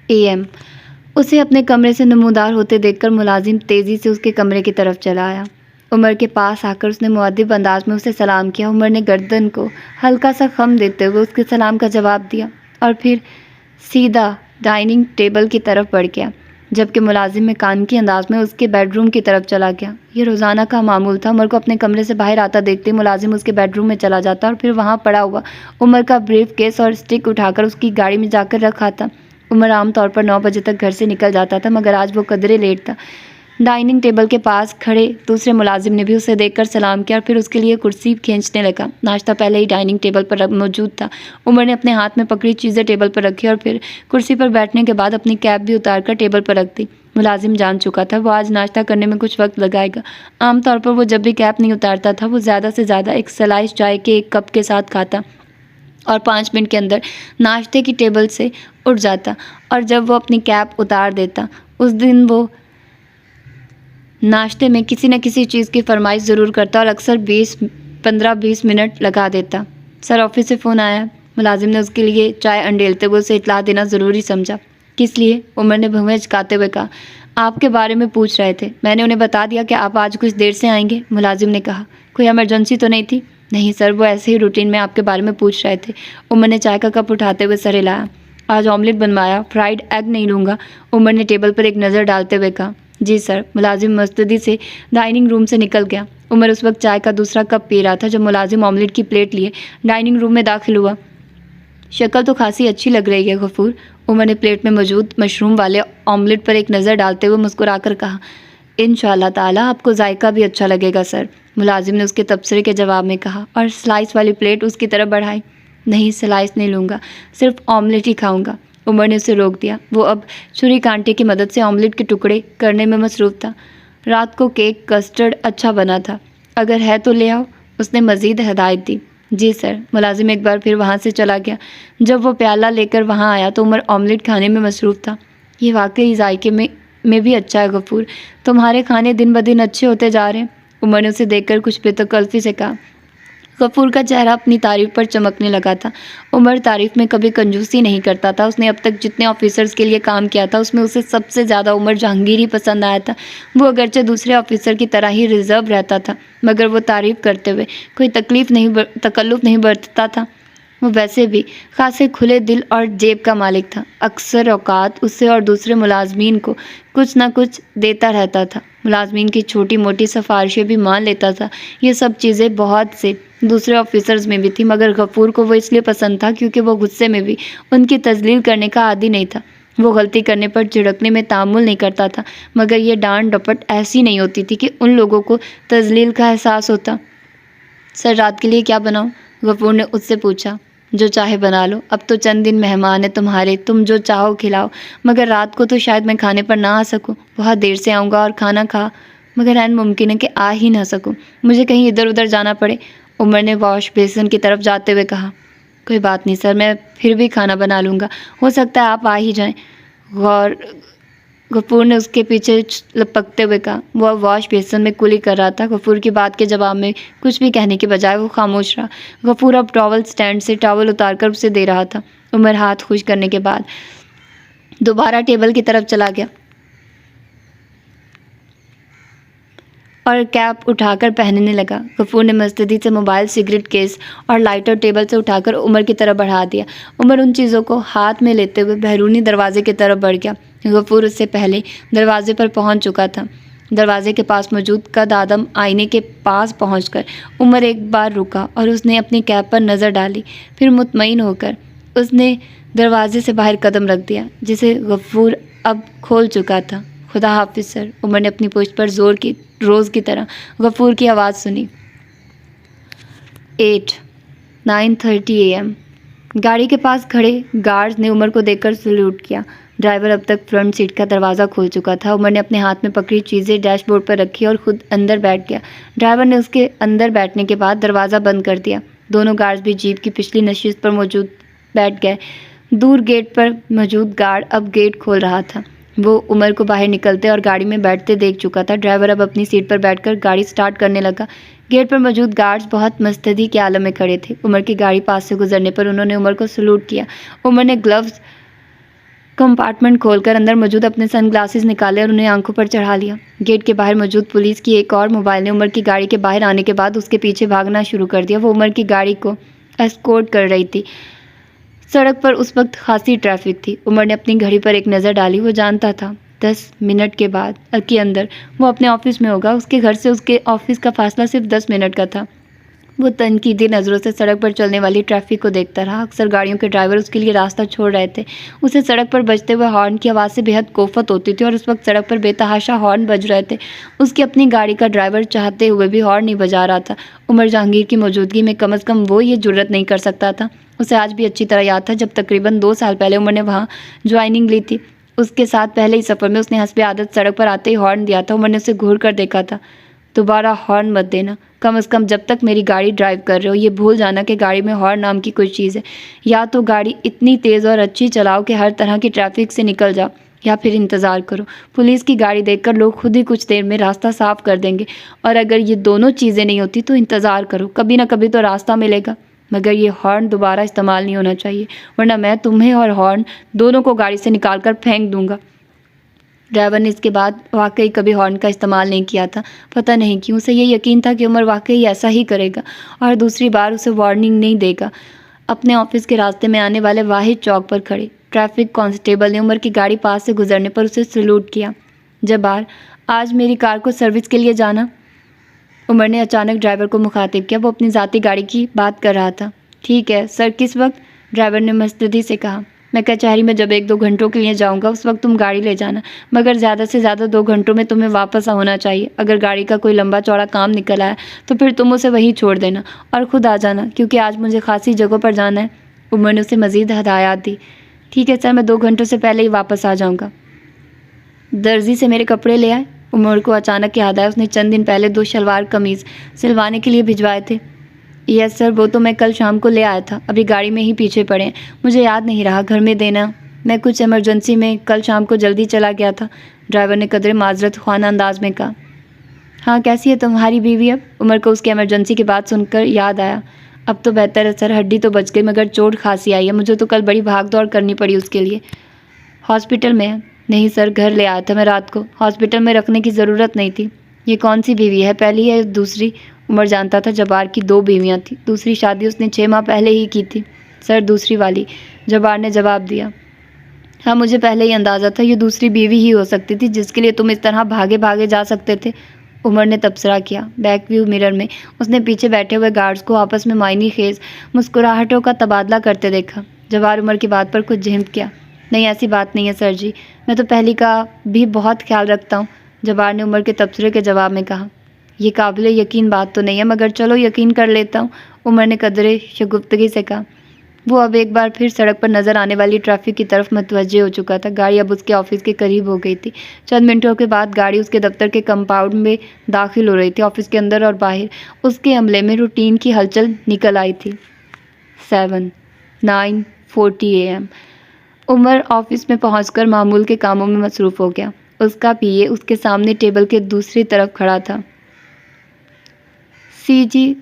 AM। उसे अपने कमरे से नमूदार होते देखकर मुलाजिम तेज़ी से उसके कमरे की तरफ चला आया। उमर के पास आकर उसने मुअद्दिब अंदाज में उसे सलाम किया। उमर ने गर्दन को हल्का सा खम देते हुए उसके सलाम का जवाब दिया और फिर सीधा डाइनिंग टेबल की तरफ बढ़ गया, जबकि मुलाजिम में कानकी अंदाज में उसके बेडरूम की तरफ चला गया। ये रोज़ाना का मामूल था। उमर को अपने कमरे से बाहर आता देखते मुलाजिम उसके बेडरूम में चला जाता और फिर वहाँ पड़ा हुआ उमर का ब्रीफ केस और स्टिक उठाकर उसकी गाड़ी में जाकर रखा था। उमर आमतौर पर 9 बजे तक घर से निकल जाता था, मगर आज वो कदरे लेट था। डाइनिंग टेबल के पास खड़े दूसरे मुलाजिम ने भी उसे देखकर सलाम किया और फिर उसके लिए कुर्सी खींचने लगा। नाश्ता पहले ही डाइनिंग टेबल पर मौजूद था। उमर ने अपने हाथ में पकड़ी चीज़ें टेबल पर रखी और फिर कुर्सी पर बैठने के बाद अपनी कैप भी उतारकर टेबल पर रख दी। मुलाजिम जान चुका था वो आज नाश्ता करने में कुछ वक्त लगाएगा। आमतौर पर वो जब भी कैप नहीं उतारता था वो ज़्यादा से ज़्यादा एक स्लाइस चाय के एक कप के साथ खाता और 5 मिनट के अंदर नाश्ते की टेबल से उठ जाता। और जब वो अपनी कैप उतार देता, उस दिन वो नाश्ते में किसी न किसी चीज़ की फरमाइश ज़रूर करता और अक्सर 15-20 मिनट लगा देता। सर, ऑफिस से फ़ोन आया। मुलाजिम ने उसके लिए चाय अंडेलते हुए उसे इत्तला देना ज़रूरी समझा। किस लिए? उमर ने भवें चकाते हुए कहा। आपके बारे में पूछ रहे थे। मैंने उन्हें बता दिया कि आप आज कुछ देर से आएंगे। मुलाजिम ने कहा। कोई इमरजेंसी तो नहीं थी? नहीं सर, वो ऐसे ही रूटीन में आपके बारे में पूछ रहे थे। उमर ने चाय का कप उठाते हुए सर हिलाया। आज ऑमलेट बनवाया, फ्राइड एग नहीं लूँगा। उमर ने टेबल पर एक नज़र डालते हुए कहा। जी सर। मुलाजिम मस्तदी से डाइनिंग रूम से निकल गया। उमर उस वक्त चाय का दूसरा कप पी रहा था जब मुलाजिम ऑमलेट की प्लेट लिए डाइनिंग रूम में दाखिल हुआ। शक्ल तो खासी अच्छी लग रही है गफूर। उमर ने प्लेट में मौजूद मशरूम वाले ऑमलेट पर एक नज़र डालते हुए मुस्कुराकर कहा। इंशाअल्लाह ताला आपको जायका भी अच्छा लगेगा सर, मुलाजिम ने उसके तबसरे के जवाब में कहा और स्लाइस वाली प्लेट उसकी तरफ बढ़ाई। नहीं, स्लाइस नहीं लूँगा, सिर्फ ऑमलेट ही खाऊंगा। उमर ने उसे रोक दिया। वो अब छुरी कांटे की मदद से ऑमलेट के टुकड़े करने में मसरूफ़ था। रात को केक कस्टर्ड अच्छा बना था, अगर है तो ले आओ, उसने मज़ीद हिदायत दी। जी सर। मुलाजिम एक बार फिर वहाँ से चला गया। जब वो प्याला लेकर वहाँ आया तो उमर ऑमलेट खाने में मसरूफ़ था। ये वाकई जायके में भी अच्छा है गफूर, तुम्हारे खाने दिन ब दिन अच्छे होते जा रहे हैं। उमर ने उसे देखकर कुछ बेतकल्फ़ी से कहा। गफूर का चेहरा अपनी तारीफ़ पर चमकने लगा था। उमर तारीफ़ में कभी कंजूसी नहीं करता था। उसने अब तक जितने ऑफिसर्स के लिए काम किया था उसमें उसे सबसे ज़्यादा उमर जहांगीर ही पसंद आया था। वो अगरचे दूसरे ऑफिसर की तरह ही रिजर्व रहता था, मगर वो तारीफ़ करते हुए कोई तकल्लुफ़ नहीं बरतता था। वो वैसे भी खासे खुले दिल और जेब का मालिक था। अक्सर औकात उसे और दूसरे मुलाजमीन को कुछ ना कुछ देता रहता था। मुलाजमीन की छोटी मोटी सिफारिशें भी मान लेता था। ये सब चीज़ें बहुत से दूसरे ऑफिसर्स में भी थी, मगर गफूर को वो इसलिए पसंद था क्योंकि वो गुस्से में भी उनकी तजलील करने का आदी नहीं था। वो गलती करने पर झिड़कने में तामुल नहीं करता था, मगर ये डांट डपट ऐसी नहीं होती थी कि उन लोगों को तजलील का एहसास होता। सर, रात के लिए क्या बनाऊं? गफूर ने उससे पूछा। जो चाहे बना लो, अब तो चंद दिन मेहमान है तुम्हारे, तुम जो चाहो खिलाओ, मगर रात को तो शायद मैं खाने पर ना आ सकूं। बहुत देर से आऊँगा और खाना खा, मगर ऐन मुमकिन है कि आ ही ना सकूं, मुझे कहीं इधर उधर जाना पड़े। उमर ने वॉश बेसिन की तरफ जाते हुए कहा। कोई बात नहीं सर, मैं फिर भी खाना बना लूँगा, हो सकता है आप आ ही जाएँ। गफूर ने उसके पीछे लपकते हुए कहा। वह वॉश बेसिन में कुली कर रहा था। गफूर की बात के जवाब में कुछ भी कहने के बजाय वो खामोश रहा। गफूर अब टॉवल स्टैंड से टॉवल उतारकर उसे दे रहा था। उमर हाथ खुश करने के बाद दोबारा टेबल की तरफ चला गया और कैप उठाकर पहनने लगा। गफूर ने मस्तदी से मोबाइल, सिगरेट केस और लाइटर टेबल से उठाकर उमर की तरफ बढ़ा दिया। उमर उन चीज़ों को हाथ में लेते हुए बैरूनी दरवाजे की तरफ बढ़ गया। गफूर उससे पहले दरवाजे पर पहुंच चुका था। दरवाजे के पास मौजूद कदआदम आईने के पास पहुंचकर उमर एक बार रुका और उसने अपनी कैप पर नज़र डाली। फिर मुतमईन होकर उसने दरवाजे से बाहर कदम रख दिया, जिसे गफूर अब खोल चुका था। खुदा हाफिज़ सर। उमर ने अपनी पुश्त पर रोज़ की तरह गफूर की आवाज़ सुनी। 9:30 AM। गाड़ी के पास खड़े गार्ड्स ने उमर को देखकर सल्यूट किया। ड्राइवर अब तक फ्रंट सीट का दरवाज़ा खोल चुका था। उमर ने अपने हाथ में पकड़ी चीज़ें डैशबोर्ड पर रखी और खुद अंदर बैठ गया। ड्राइवर ने उसके अंदर बैठने के बाद दरवाज़ा बंद कर दिया। दोनों गार्ड्स भी जीप की पिछली नशिस्त पर मौजूद बैठ गए। दूर गेट पर मौजूद गार्ड अब गेट खोल रहा था। वो उमर को बाहर निकलते और गाड़ी में बैठते देख चुका था। ड्राइवर अब अपनी सीट पर बैठकर गाड़ी स्टार्ट करने लगा। गेट पर मौजूद गार्ड्स बहुत मस्तदी के आलम में खड़े थे। उमर की गाड़ी पास से गुजरने पर उन्होंने उमर को सलूट किया। उमर ने ग्लव्स कंपार्टमेंट खोलकर अंदर मौजूद अपने सनग्लासेस निकाले और उन्हें आंखों पर चढ़ा लिया। गेट के बाहर मौजूद पुलिस की एक और मोबाइल ने उमर की गाड़ी के बाहर आने के बाद उसके पीछे भागना शुरू कर दिया। वो उमर की गाड़ी को एस्कॉर्ट कर रही थी। सड़क पर उस वक्त खासी ट्रैफिक थी। उमर ने अपनी घड़ी पर एक नज़र डाली। वो जानता था 10 मिनट के बाद के अंदर वो अपने ऑफिस में होगा। उसके घर से उसके ऑफिस का फासला सिर्फ 10 मिनट का था। वो तनकीदी नज़रों से सड़क पर चलने वाली ट्रैफिक को देखता रहा। अक्सर गाड़ियों के ड्राइवर उसके लिए रास्ता छोड़ रहे थे। उसे सड़क पर बजते हुए हॉर्न की आवाज़ से बेहद कोफत होती थी और उस वक्त सड़क पर बेतहाशा हॉर्न बज रहे थे। उसकी अपनी गाड़ी का ड्राइवर चाहते हुए भी हॉर्न नहीं बजा रहा था। उमर जहांगीर की मौजूदगी में कम अज़ कम वो ये जुर्रत नहीं कर सकता था। उसे आज भी अच्छी तरह याद था जब तकरीबन 2 साल पहले उमर ने वहाँ ज्वाइनिंग ली थी। उसके साथ पहले ही सफ़र में उसने हस्बे आदत सड़क पर आते ही हॉर्न दिया था। उमर ने उसे घूर कर देखा था। दोबारा हॉर्न मत देना। कम से कम जब तक मेरी गाड़ी ड्राइव कर रहे हो ये भूल जाना कि गाड़ी में हॉर्न नाम की कोई चीज़ है। या तो गाड़ी इतनी तेज़ और अच्छी चलाओ कि हर तरह की ट्रैफिक से निकल जाओ, या फिर इंतज़ार करो। पुलिस की गाड़ी देखकर लोग खुद ही कुछ देर में रास्ता साफ कर देंगे, और अगर ये दोनों चीज़ें नहीं होती तो इंतज़ार करो, कभी ना कभी तो रास्ता मिलेगा। मगर ये हॉर्न दोबारा इस्तेमाल नहीं होना चाहिए, वरना मैं तुम्हें और हॉर्न दोनों को गाड़ी से निकाल कर फेंक दूंगा। ड्राइवर ने इसके बाद वाकई कभी हॉर्न का इस्तेमाल नहीं किया था। पता नहीं क्यों उसे ये यकीन था कि उमर वाकई ऐसा ही करेगा और दूसरी बार उसे वार्निंग नहीं देगा। अपने ऑफिस के रास्ते में आने वाले वाहिद चौक पर खड़े ट्रैफिक कांस्टेबल ने उमर की गाड़ी पास से गुजरने पर उसे सैल्यूट किया। जब्बार, आज मेरी कार को सर्विस के लिए जाना? उमर ने अचानक ड्राइवर को मुखातिब किया। वो अपनी ज़ाती गाड़ी की बात कर रहा था। ठीक है सर, किस वक्त? ड्राइवर ने मस्तदी से कहा। मैं कचहरी में जब 1-2 घंटों के लिए जाऊंगा उस वक्त तुम गाड़ी ले जाना, मगर ज़्यादा से ज़्यादा 2 घंटों में तुम्हें वापस होना चाहिए। अगर गाड़ी का कोई लंबा चौड़ा काम निकल आया तो फिर तुम उसे वहीं छोड़ देना और ख़ुद आ जाना, क्योंकि आज मुझे खासी जगहों पर जाना है। उमर ने उसे मज़ीद हदायत दी। ठीक है सर, मैं 2 घंटों से पहले ही वापस आ जाऊँगा। दर्जी से मेरे कपड़े ले आए। उमर को अचानक याद आया उसने चंद दिन पहले 2 शलवार कमीज़ सिलवाने के लिए भिजवाए थे। यस सर, वो तो मैं कल शाम को ले आया था, अभी गाड़ी में ही पीछे पड़े हैं। मुझे याद नहीं रहा घर में देना, मैं कुछ इमरजेंसी में कल शाम को जल्दी चला गया था। ड्राइवर ने कदरे माजरत ख्वाना अंदाज में कहा। हाँ, कैसी है तुम्हारी बीवी अब? उमर को उसकी इमरजेंसी की बात सुनकर याद आया। अब तो बेहतर है सर, हड्डी तो बच गई मगर चोट खासी आई है। मुझे तो कल बड़ी भाग दौड़ करनी पड़ी उसके लिए। हॉस्पिटल में है? नहीं सर, घर ले आया था मैं रात को, हॉस्पिटल में रखने की ज़रूरत नहीं थी। ये कौन सी बीवी है, पहली है दूसरी? उमर जानता था जब्बार की 2 बीवियां थीं। दूसरी शादी उसने 6 माह पहले ही की थी। सर, दूसरी वाली, जब्बार ने जवाब दिया। हाँ, मुझे पहले ही अंदाज़ा था ये दूसरी बीवी ही हो सकती थी जिसके लिए तुम इस तरह भागे भागे जा सकते थे। उमर ने तबसरा किया। बैक व्यू मिरर में उसने पीछे बैठे हुए गार्ड्स को आपस में मायनी खेज मुस्कुराहटों का तबादला करते देखा। जब्बार उमर की बात पर कुछ झिंक गया। नहीं, ऐसी बात नहीं है सर जी, मैं तो पहली का भी बहुत ख्याल रखता हूँ। जब्बार ने उमर के तबसरे के जवाब में कहा। ये काबिल यकीन बात तो नहीं है, मगर चलो यकीन कर लेता हूँ, उमर ने कदरे शगुफ्तगी से कहा। वो अब एक बार फिर सड़क पर नजर आने वाली ट्रैफिक की तरफ मुतवज्जे हो चुका था। गाड़ी अब उसके ऑफिस के करीब हो गई थी। चंद मिनटों के बाद गाड़ी उसके दफ्तर के कंपाउंड में दाखिल हो रही थी। ऑफिस के अंदर और बाहर उसके अमले में रूटीन की हलचल निकल आई थी। 9:40 AM। उमर ऑफिस में पहुंचकर मामूल के कामों में मसरूफ़ हो गया। उसका पीए उसके सामने टेबल के दूसरी तरफ खड़ा था। सीजी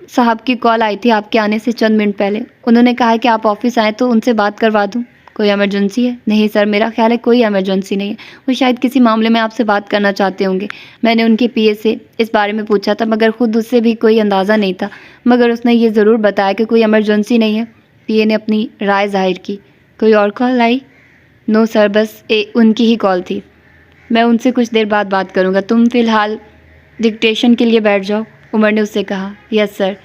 साहब की कॉल आई थी आपके आने से चंद मिनट पहले। उन्होंने कहा है कि आप ऑफिस आए तो उनसे बात करवा दूं। कोई इमरजेंसी है? नहीं सर, मेरा ख्याल है कोई इमरजेंसी नहीं है। वो शायद किसी मामले में आपसे बात करना चाहते होंगे। मैंने उनके पीए से इस बारे में पूछा था, मगर खुद उससे भी कोई अंदाज़ा नहीं था, मगर उसने ये ज़रूर बताया कि कोई इमरजेंसी नहीं है। पीए ने अपनी राय जाहिर की। कोई और कॉल आई? नो सर, बस उनकी ही कॉल थी। मैं उनसे कुछ देर बाद बात करूँगा, तुम फ़िलहाल डिक्टेशन के लिए बैठ जाओ, उमर ने उससे कहा। Yes sir.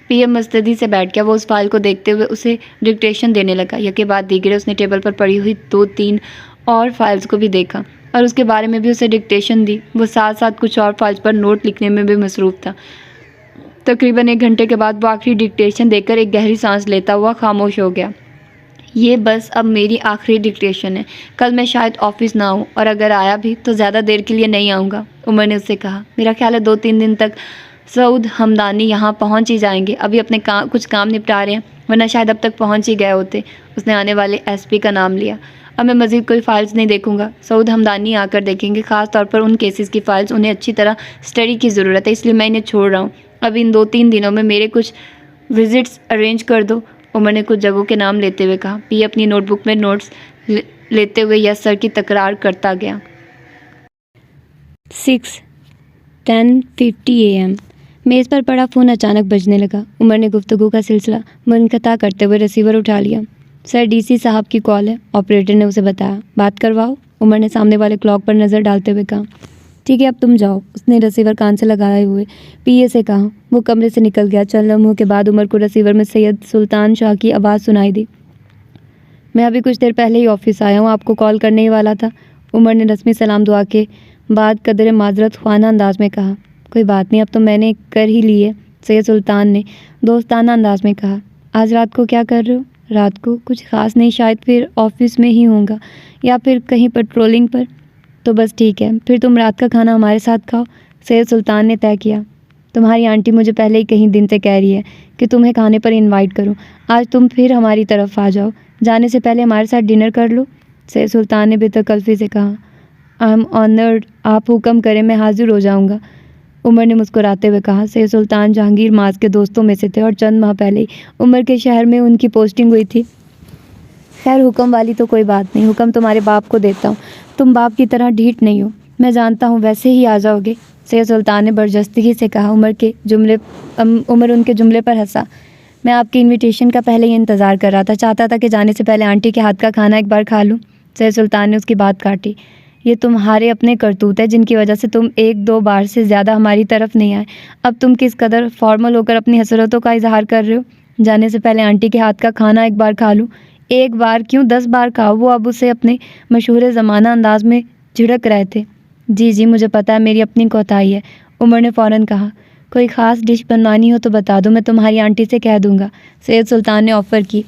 पीए मस्तदी से बैठ गया। वो उस फाइल को देखते हुए उसे डिक्टेशन देने लगा। यके बाद दीगरे उसने टेबल पर पड़ी हुई 2-3 और फाइल्स को भी देखा और उसके बारे में भी उसे डिक्टेशन दी। वो साथ साथ कुछ और फाइल्स पर नोट लिखने में भी मसरूफ़ था। तकरीबन 1 घंटे के बाद वो आखिरी डिक्टेशन देकर एक गहरी सांस लेता हुआ खामोश हो गया। ये बस अब मेरी आखिरी डिक्टेशन है। कल मैं शायद ऑफिस ना आऊँ, और अगर आया भी तो ज़्यादा देर के लिए नहीं आऊँगा, उमर ने उससे कहा। मेरा ख्याल है 2-3 दिन तक सऊद हमदानी यहाँ पहुँच ही जाएंगे। अभी अपने कुछ काम निपटा रहे हैं, वरना शायद अब तक पहुँच ही गए होते। उसने आने वाले एसपी का नाम लिया। अब मैं मज़ीद कोई फाइल्स नहीं देखूँगा, सऊद हमदानी आकर देखेंगे। ख़ास तौर पर उन केसेस की फ़ाइल्स, उन्हें अच्छी तरह स्टडी की ज़रूरत है, इसलिए मैं इन्हें छोड़ रहा हूँ। अब इन 2-3 दिनों में मेरे कुछ विजिट्स अरेंज कर दो, उमर ने कुछ जगहों के नाम लेते हुए कहा। पी अपनी नोटबुक में नोट्स लेते हुए यस सर की तकरार करता गया। 10:50 AM। मेज़ पर पड़ा फ़ोन अचानक बजने लगा। उमर ने गुफ्तगू का सिलसिला मुनक़ता करते हुए रिसीवर उठा लिया। सर, डीसी साहब की कॉल है, ऑपरेटर ने उसे बताया। बात करवाओ, उमर ने सामने वाले क्लॉक पर नज़र डालते हुए कहा। ठीक है, अब तुम जाओ, उसने रिसीवर कान से लगाए हुए पीए से कहा। वो कमरे से निकल गया। चंद लम्हों के बाद उमर को रिसीवर में सैयद सुल्तान शाह की आवाज़ सुनाई दी। मैं अभी कुछ देर पहले ही ऑफिस आया हूँ, आपको कॉल करने ही वाला था, उमर ने रस्मी सलाम दुआ के बाद कदरे माजरत ख्वाना अंदाज में कहा। कोई बात नहीं, अब तो मैंने कर ही ली है, सैयद सुल्तान ने दोस्ताना अंदाज में कहा। आज रात को क्या कर रहे हो? रात को कुछ ख़ास नहीं, शायद फिर ऑफिस में ही होऊंगा या फिर कहीं पेट्रोलिंग पर। तो बस ठीक है, फिर तुम रात का खाना हमारे साथ खाओ, सैयद सुल्तान ने तय किया। तुम्हारी आंटी मुझे पहले ही कई दिन से कह रही है कि तुम्हें खाने पर इनवाइट करूं। आज तुम फिर हमारी तरफ आ जाओ। जाने से पहले हमारे साथ डिनर कर लो, सैयद सुल्तान ने बेतकल्फ़ी से कहा। आई एम ऑनर्ड, आप हुक्म करें, मैं हाजिर हो जाऊंगा, उमर ने मुस्कुराते हुए कहा। सैयद सुल्तान जहांगीर माज के दोस्तों में से थे और चंद माह पहले ही उमर के शहर में उनकी पोस्टिंग हुई थी। खैर, हुक्म वाली तो कोई बात नहीं, हुक्म तुम्हारे बाप को देता हूँ। तुम बाप की तरह ढीठ नहीं हो, मैं जानता हूँ, वैसे ही आ जाओगे, सैयद सुल्तान ने बरजस्तगी से कहा। उमर उनके जुमले पर हंसा। मैं आपकी इनविटेशन का पहले ही इंतज़ार कर रहा था, चाहता था कि जाने से पहले आंटी के हाथ का खाना एक बार खा लूँ। सैयद सुल्तान ने उसकी बात काटी। ये तुम्हारे अपने करतूत है जिनकी वजह से तुम एक दो बार से ज़्यादा हमारी तरफ नहीं आए। अब तुम किस कदर फॉर्मल होकर अपनी हसरतों का इजहार कर रहे हो। जाने से पहले आंटी के हाथ का खाना एक बार खा लूँ। एक बार क्यों, 10 बार खाओ। वो अब उसे अपने मशहूर ज़माना अंदाज में झिड़क रहे थे। जी मुझे पता है, मेरी अपनी कोताही है, उमर ने फ़ौरन कहा। कोई ख़ास डिश बनवानी हो तो बता दो, मैं तुम्हारी आंटी से कह दूंगा, सैयद सुल्तान ने ऑफ़र की।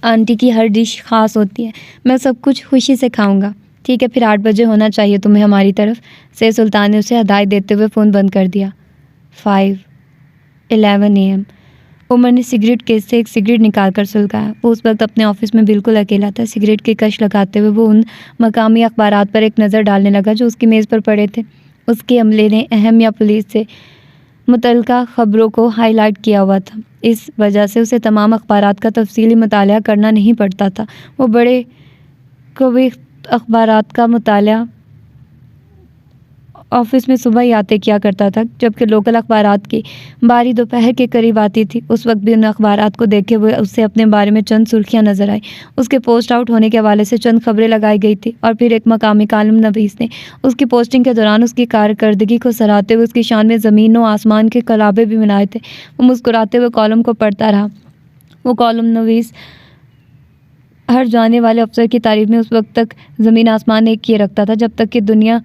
आंटी की हर डिश ख़ास होती है, मैं सब कुछ खुशी से खाऊंगा। ठीक है, फिर 8 बजे होना चाहिए तुम्हें हमारी तरफ, सैयद सुल्तान ने उसे हदायत देते हुए फ़ोन बंद कर दिया। 5:11 AM। उमर ने सिगरेट केस से एक सिगरेट निकाल कर सुलगाया। वो उस वक्त अपने ऑफिस में बिल्कुल अकेला था। सिगरेट की कश लगाते हुए वो उन मकामी अखबारात पर एक नज़र डालने लगा जो उसकी मेज़ पर पड़े थे। उसके अमले ने अहम या पुलिस से मुतल्लिका ख़बरों को हाईलाइट किया हुआ था। इस वजह से उसे तमाम अखबारात का तफसीली मुताला करना नहीं पड़ता था। वो बड़े कभी अखबारात का मुताला ऑफिस में सुबह ही आते किया करता था, जबकि लोकल अखबारात की बारी दोपहर के करीब आती थी। उस वक्त भी उन अखबारात को देखे हुए उससे अपने बारे में चंद सुर्खियां नजर आई। उसके पोस्ट आउट होने के हवाले से चंद खबरें लगाई गई थी और फिर एक मकामी कालम नवीस ने उसकी पोस्टिंग के दौरान उसकी कारकर्दगी को सराहते हुए उसकी शान में ज़मीन व आसमान के कलाबे भी मिलाए थे। वो मुस्कुराते हुए कॉलम को पढ़ता रहा। वो कॉलम नवीस हर जाने वाले अफसर की तारीफ में उस वक्त तक ज़मीन आसमान एक किए रखता था जब तक कि दुनिया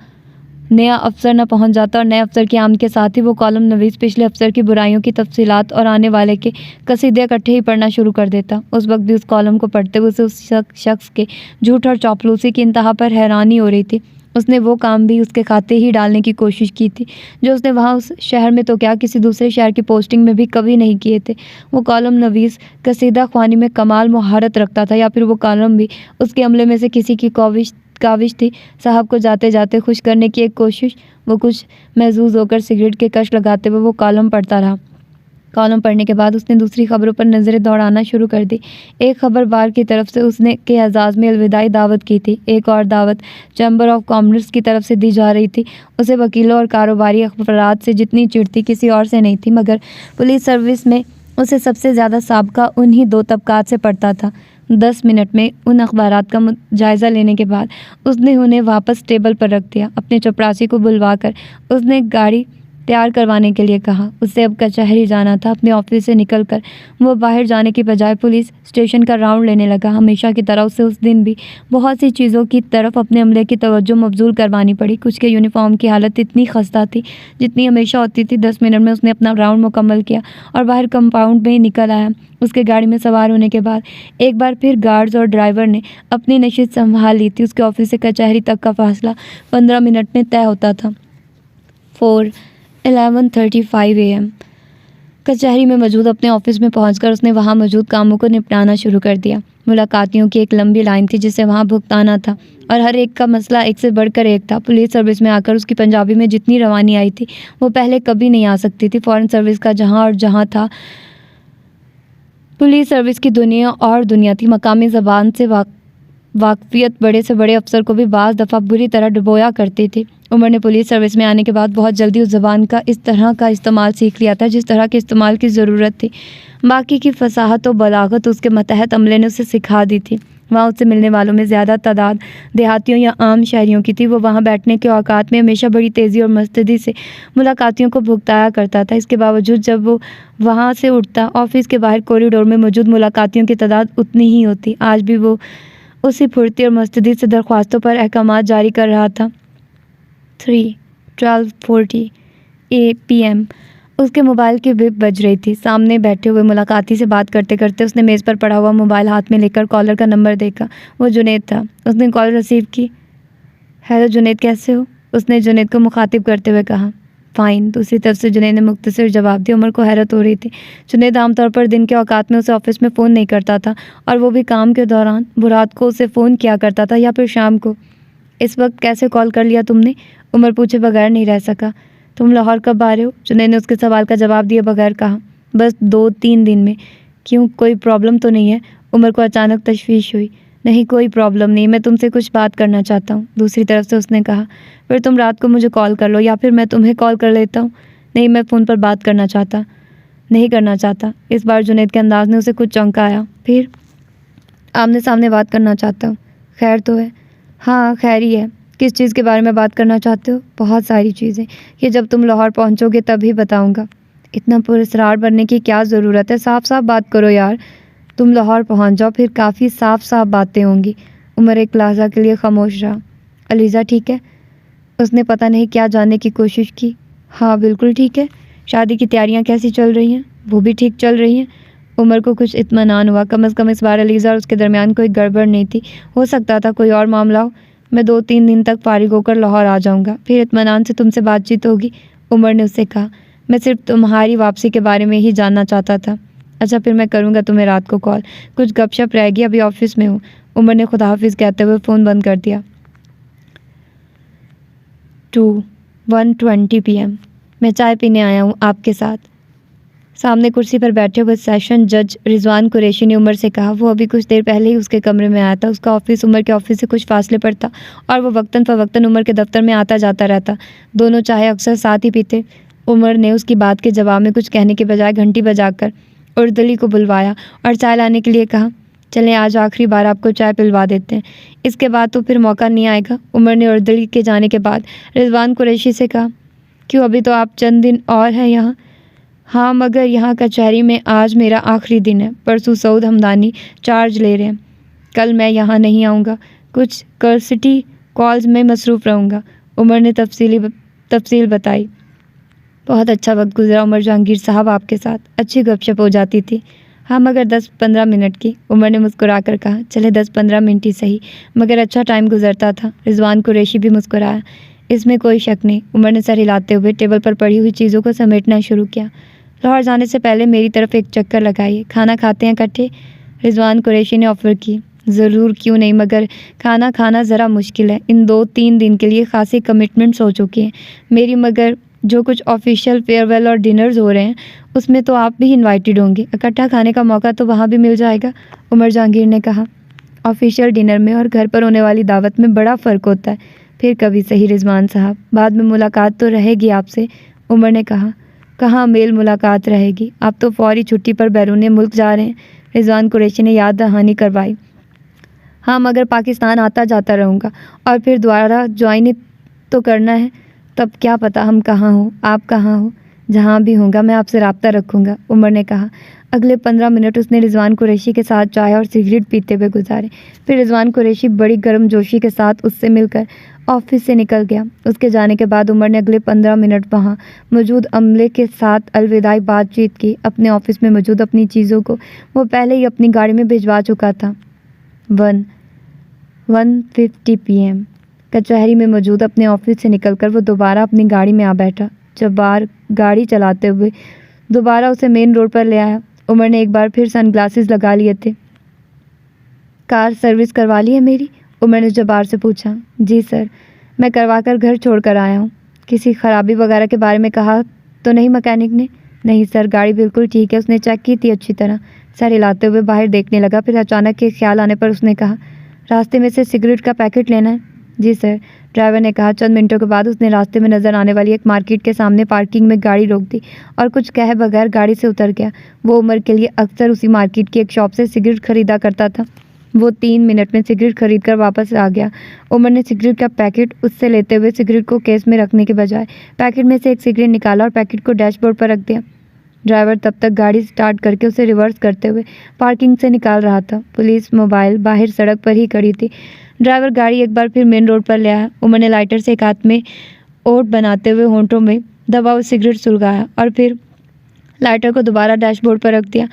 नया अफसर न पहुंच जाता, और नए अफसर की आमद के साथ ही वो कॉलम नवीस पिछले अफसर की बुराइयों की तफसीलात और आने वाले के कसीदे इकट्ठे ही पढ़ना शुरू कर देता। उस वक्त भी उस कॉलम को पढ़ते हुए उसे उस शख्स के झूठ और चापलूसी की इंतहा पर हैरानी हो रही थी। उसने वो काम भी उसके खाते ही डालने की कोशिश की थी जो उसने वहाँ उस शहर में तो क्या किसी दूसरे शहर की पोस्टिंग में भी कभी नहीं किए थे। वो कॉलम नवीस कसीदा ख्वानी में कमाल महारत रखता था, या फिर वो कॉलम भी उसके अमले में से किसी की काविश थी। साहब को जाते जाते खुश करने की एक कोशिश। वो कुछ महजूज होकर सिगरेट के कश लगाते हुए वो कॉलम पढ़ता रहा। कॉलम पढ़ने के बाद उसने दूसरी खबरों पर नज़रें दौड़ाना शुरू कर दी। एक खबर बार की तरफ से उसने के एजाज़ में अलविदाई दावत की थी। एक और दावत चैम्बर ऑफ कॉमर्स की तरफ से दी जा रही थी। उसे वकीलों और कारोबारी अफराद से जितनी चिढ़ थी किसी और से नहीं थी, मगर पुलिस सर्विस में उसे सबसे ज़्यादा साबका उन्हीं 2 तबकात से पड़ता था। 10 मिनट में उन अखबारात का जायज़ा लेने के बाद उसने उन्हें वापस टेबल पर रख दिया। अपने चपरासी को बुलवाकर उसने गाड़ी तैयार करवाने के लिए कहा। उससे अब कचहरी जाना था। अपने ऑफिस से निकलकर वो बाहर जाने की बजाय पुलिस स्टेशन का राउंड लेने लगा। हमेशा की तरह उसे उस दिन भी बहुत सी चीज़ों की तरफ अपने अमले की तवज्जो मबजूल करवानी पड़ी। कुछ के यूनिफॉर्म की हालत इतनी खस्ता थी जितनी हमेशा होती थी। 10 मिनट में उसने अपना राउंड मुकम्मल किया और बाहर कंपाउंड में ही निकल आया। उसके गाड़ी में सवार होने के बाद एक बार फिर गार्ड्स और ड्राइवर ने अपनी नशिस्त संभाल ली थी। उसके ऑफिस से कचहरी तक का फासला 15 मिनट में तय होता था। 11:35 AM। कचहरी में मौजूद अपने ऑफिस में पहुंचकर उसने वहां मौजूद कामों को निपटाना शुरू कर दिया। मुलाकातियों की एक लंबी लाइन थी जिसे वहां भुगताना था और हर एक का मसला एक से बढ़कर एक था। पुलिस सर्विस में आकर उसकी पंजाबी में जितनी रवानी आई थी वो पहले कभी नहीं आ सकती थी। फॉरेन सर्विस का जहाँ था, पुलिस सर्विस की दुनिया थी। मकामी ज़बान से वाकफियत बड़े से बड़े अफसर को भी बाज़ दफ़ा बुरी तरह डुबोया करती थी। उमर ने पुलिस सर्विस में आने के बाद बहुत जल्दी उस ज़बान का इस तरह का इस्तेमाल सीख लिया था जिस तरह के इस्तेमाल की ज़रूरत थी। बाकी की फसाहत और बलागत उसके मतहत अमले ने उसे सिखा दी थी। वहाँ उससे मिलने वालों में ज़्यादा तादाद देहातियों या आम शहरियों की थी। वो वहाँ बैठने के औकात में हमेशा बड़ी तेज़ी और मस्तदी से मुलाकातियों को भुगताया करता था। इसके बावजूद जब वो वहाँ से उठता, ऑफिस के बाहर कॉरिडोर में मौजूद मुलाकातियों की तादाद उतनी ही होती। आज भी वो उसी फुर्ती और मस्तदी से दरख्वास्तों पर अहकामात जारी कर रहा था। 12:40 PM। उसके मोबाइल की बिप बज रही थी। सामने बैठे हुए मुलाकाती से बात करते करते उसने मेज़ पर पड़ा हुआ मोबाइल हाथ में लेकर कॉलर का नंबर देखा। वो जुनैद था। उसने कॉल रिसीव की। हेलो जुनैद, कैसे हो? उसने जुनैद को मुखातिब करते हुए कहा। फ़ाइन। दूसरी तरफ से जुनैद ने मुख्तसर जवाब दिया। उमर को हैरत हो रही थी। जुनैद आमतौर पर दिन के औकात में उसे ऑफिस में फ़ोन नहीं करता था, और वो भी काम के दौरान। वो रात को उसे फ़ोन किया करता था या फिर शाम को। इस वक्त कैसे कॉल कर लिया तुमने? उमर पूछे बगैर नहीं रह सका। तुम लाहौर कब आ रहे हो? जुनैद ने उसके सवाल का जवाब दिए बगैर कहा। बस 2-3 दिन में। क्यों, कोई प्रॉब्लम तो नहीं है? उमर को अचानक तशवीश हुई। नहीं, कोई प्रॉब्लम नहीं, मैं तुमसे कुछ बात करना चाहता हूँ। दूसरी तरफ से उसने कहा। फिर तुम रात को मुझे कॉल कर लो या फिर मैं तुम्हें कॉल कर लेता हूँ। नहीं, मैं फ़ोन पर बात नहीं करना चाहता। इस बार जुनैद के अंदाज ने उसे कुछ चौंकाया। फिर आमने सामने बात करना चाहता हूँ। खैर तो है? हाँ, खैर ही है। किस चीज़ के बारे में बात करना चाहते हो? बहुत सारी चीज़ें। ये जब तुम लाहौर पहुँचोगे तभी बताऊँगा। इतना पुरस्कार बनने की क्या ज़रूरत है? साफ साफ बात करो यार। तुम लाहौर पहुँच जाओ, फिर काफ़ी साफ साफ बातें होंगी। उमर एक लहजा के लिए खामोश रहा। अलीज़ा ठीक है? उसने पता नहीं क्या जानने की कोशिश की। हाँ, बिल्कुल ठीक है। शादी की तैयारियां कैसी चल रही हैं? वो भी ठीक चल रही हैं। उमर को कुछ इत्मीनान हुआ। कम से कम इस बार अलीज़ा और उसके दरमियान कोई गड़बड़ नहीं थी। हो सकता था कोई और मामला हो। मैं 2-3 दिन तक फारिग होकर लाहौर आ जाऊँगा, फिर इत्मीनान से तुमसे बातचीत होगी। उमर ने उससे कहा। मैं सिर्फ तुम्हारी वापसी के बारे में ही जानना चाहता था। अच्छा, फिर मैं करूँगा तुम्हें रात को कॉल। कुछ गपशप रहेगी, अभी ऑफिस में हूँ। उमर ने खुदा हाफिज़ कहते हुए फ़ोन बंद कर दिया। 1:20 PM। मैं चाय पीने आया हूँ आपके साथ। सामने कुर्सी पर बैठे हुए सेशन जज रिजवान कुरैशी ने उमर से कहा। वो अभी कुछ देर पहले ही उसके कमरे में आया था। उसका ऑफिस उमर के ऑफिस से कुछ फासले पर था, और वो वक्तन फ़वक्तन उमर के दफ्तर में आता जाता रहता। दोनों चाय अक्सर साथ ही पीते। उमर ने उसकी बात के जवाब में कुछ कहने के बजाय घंटी बजाकर उर्दली को बुलवाया और चाय लाने के लिए कहा। चलें, आज आखिरी बार आपको चाय पिलवा देते हैं, इसके बाद तो फिर मौका नहीं आएगा। उमर ने उर्दली के जाने के बाद रिजवान कुरैशी से कहा। क्यों, अभी तो आप चंद दिन और हैं यहाँ? हाँ, मगर यहाँ कचहरी में आज मेरा आखिरी दिन है। परसों सऊद हमदानी चार्ज ले रहे हैं। कल मैं यहाँ नहीं आऊँगा, कुछ कर्सिटी कॉल्स में मसरूफ़ रहूँगा। उमर ने तफसील बताई। बहुत अच्छा वक्त गुजरा उमर जहांगीर साहब आपके साथ। अच्छी गपशप हो जाती थी। हाँ, मगर 10-15 मिनट की। उमर ने मुस्कुरा कर कहा। चले 10-15 मिनट ही सही, मगर अच्छा टाइम गुजरता था। रिजवान कुरैशी भी मुस्कुराया। इसमें कोई शक नहीं। उमर ने सर हिलाते हुए टेबल पर पड़ी हुई चीज़ों को समेटना शुरू किया। लाहौर जाने से पहले मेरी तरफ एक चक्कर लगाइए। खाना खाते हैं इकट्ठे? रिजवान कुरैशी ने ऑफ़र की। ज़रूर, क्यों नहीं, मगर खाना खाना ज़रा मुश्किल है। इन 2-3 दिन के लिए खासी कमिटमेंट्स हो चुकी हैं मेरी, मगर जो कुछ ऑफिशियल फेयरवेल और डिनर्स हो रहे हैं उसमें तो आप भी इनवाइटेड होंगे। इकट्ठा खाने का मौका तो वहाँ भी मिल जाएगा। उमर जहांगीर ने कहा। ऑफिशियल डिनर में और घर पर होने वाली दावत में बड़ा फ़र्क होता है। फिर कभी सही रिजवान साहब, बाद में मुलाकात तो रहेगी आपसे। उमर ने कहा। कहाँ मेल मुलाकात रहेगी, आप तो फौरी छुट्टी पर बैरून मुल्क जा रहे हैं। रिजवान कुरैशी ने याद दहानी करवाई। हाँ, मगर पाकिस्तान आता जाता रहूँगा, और फिर दोबारा ज्वाइन तो करना है। तब क्या पता हम कहाँ हो, आप कहाँ हो। जहाँ भी होगा मैं आपसे रब्ता रखूँगा, उमर ने कहा। अगले 15 मिनट उसने रिजवान कुरैशी के साथ चाय और सिगरेट पीते हुए गुजारे। फिर रिजवान कुरैशी बड़ी गर्मजोशी के साथ उससे मिलकर ऑफिस से निकल गया। उसके जाने के बाद उमर ने अगले 15 मिनट वहाँ मौजूद अमले के साथ अलविदाई बातचीत की। अपने ऑफिस में मौजूद अपनी चीज़ों को वो पहले ही अपनी गाड़ी में भिजवा चुका था। 1:50 PM। कचहरी में मौजूद अपने ऑफिस से निकलकर वो दोबारा अपनी गाड़ी में आ बैठा। जब बार गाड़ी चलाते हुए दोबारा उसे मेन रोड पर ले आया। उमर ने एक बार फिर सनग्लासेस लगा लिए थे। कार सर्विस करवा ली है मेरी? उमर ने जब्बार से पूछा। जी सर, मैं करवा कर घर छोड़ कर आया हूँ। किसी ख़राबी वगैरह के बारे में कहा तो नहीं मैकेनिक ने? नहीं सर, गाड़ी बिल्कुल ठीक है, उसने चेक की थी अच्छी तरह। सर हिलाते हुए बाहर देखने लगा। फिर अचानक एक ख्याल आने पर उसने कहा। रास्ते में से सिगरेट का पैकेट लेना है? जी सर, ड्राइवर ने कहा। चंद मिनटों के बाद उसने रास्ते में नज़र आने वाली एक मार्केट के सामने पार्किंग में गाड़ी रोक दी और कुछ कहे बगैर गाड़ी से उतर गया। वो उमर के लिए अक्सर उसी मार्केट की एक शॉप से सिगरेट खरीदा करता था। वो 3 मिनट में सिगरेट खरीद कर वापस आ गया। उमर ने सिगरेट का पैकेट उससे लेते हुए सिगरेट को केस में रखने के बजाय पैकेट में से एक सिगरेट निकाला और पैकेट को डैशबोर्ड पर रख दिया। ड्राइवर तब तक गाड़ी स्टार्ट करके उसे रिवर्स करते हुए पार्किंग से निकाल रहा था। पुलिस मोबाइल बाहर सड़क पर ही खड़ी थी। ड्राइवर गाड़ी एक बार फिर मेन रोड पर ले आया। उमर ने लाइटर से एक हाथ में ओट बनाते हुए होंठों में दबा हुआ सिगरेट सुलगाया और फिर लाइटर को दोबारा डैशबोर्ड पर रख दिया।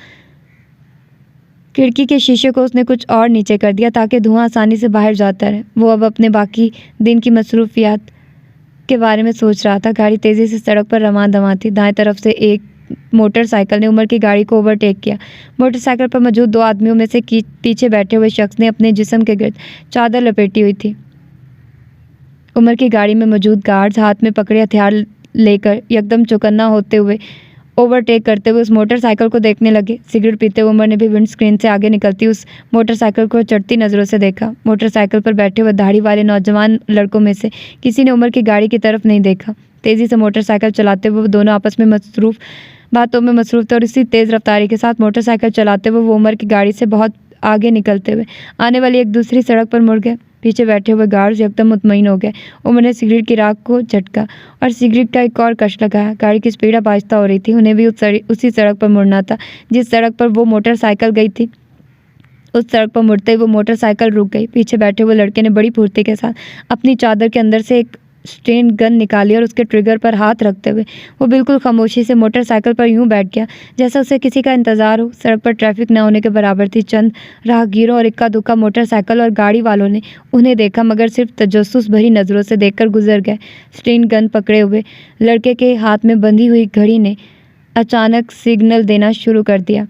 खिड़की के शीशे को उसने कुछ और नीचे कर दिया ताकि धुआं आसानी से बाहर जाता रहे। वो अब अपने बाकी दिन की मसरूफियात के बारे में सोच रहा था। गाड़ी तेज़ी से सड़क पर रवां-दवां थी। दाएं तरफ से एक मोटरसाइकिल ने उमर की गाड़ी को ओवरटेक किया। मोटरसाइकिल पर मौजूद 2 आदमियों में से पीछे बैठे हुए शख्स ने अपने जिस्म के गिर्द चादर लपेटी हुई थी। उमर की गाड़ी में मौजूद गार्ड्स हाथ में पकड़े हथियार लेकर यकदम चौकन्ना होते हुए ओवरटेक करते हुए उस मोटरसाइकिल को देखने लगे। सिगरेट पीते हुए उमर ने भी विंड स्क्रीन से आगे निकलती उस मोटरसाइकिल को चढ़ती नज़रों से देखा। मोटरसाइकिल पर बैठे हुए दाढ़ी वाले नौजवान लड़कों में से किसी ने उमर की गाड़ी की तरफ नहीं देखा। तेज़ी से मोटरसाइकिल चलाते हुए वो दोनों आपस में बातों में मसरूफ़ थे और इसी तेज़ रफ्तारी के साथ मोटरसाइकिल चलाते हुए वो उमर की गाड़ी से बहुत आगे निकलते हुए आने वाली एक दूसरी सड़क पर मुड़ गए। पीछे बैठे हुए गार्ड्स एकदम मुतमईन हो गए। उमर ने सिगरेट की राख को झटका और सिगरेट का एक और कश लगाया। गाड़ी की स्पीड अब आहिस्ता हो रही थी। उन्हें भी उसी सड़क पर मुड़ना था जिस सड़क पर वो मोटरसाइकिल गई थी। उस सड़क पर मुड़ते ही वो मोटरसाइकिल रुक गई। पीछे बैठे हुए लड़के ने बड़ी फुर्ती के साथ अपनी चादर के अंदर से एक स्टेन गन निकाली और उसके ट्रिगर पर हाथ रखते हुए वो बिल्कुल खामोशी से मोटरसाइकिल पर यूं बैठ गया जैसा उसे किसी का इंतज़ार हो। सड़क पर ट्रैफिक न होने के बराबर थी। चंद राहगीरों और इक्का दुक्का मोटरसाइकिल और गाड़ी वालों ने उन्हें देखा मगर सिर्फ तजस्सुस भरी नज़रों से देखकर गुजर गए। स्टेन गन पकड़े हुए लड़के के हाथ में बंधी हुई घड़ी ने अचानक सिग्नल देना शुरू कर दिया।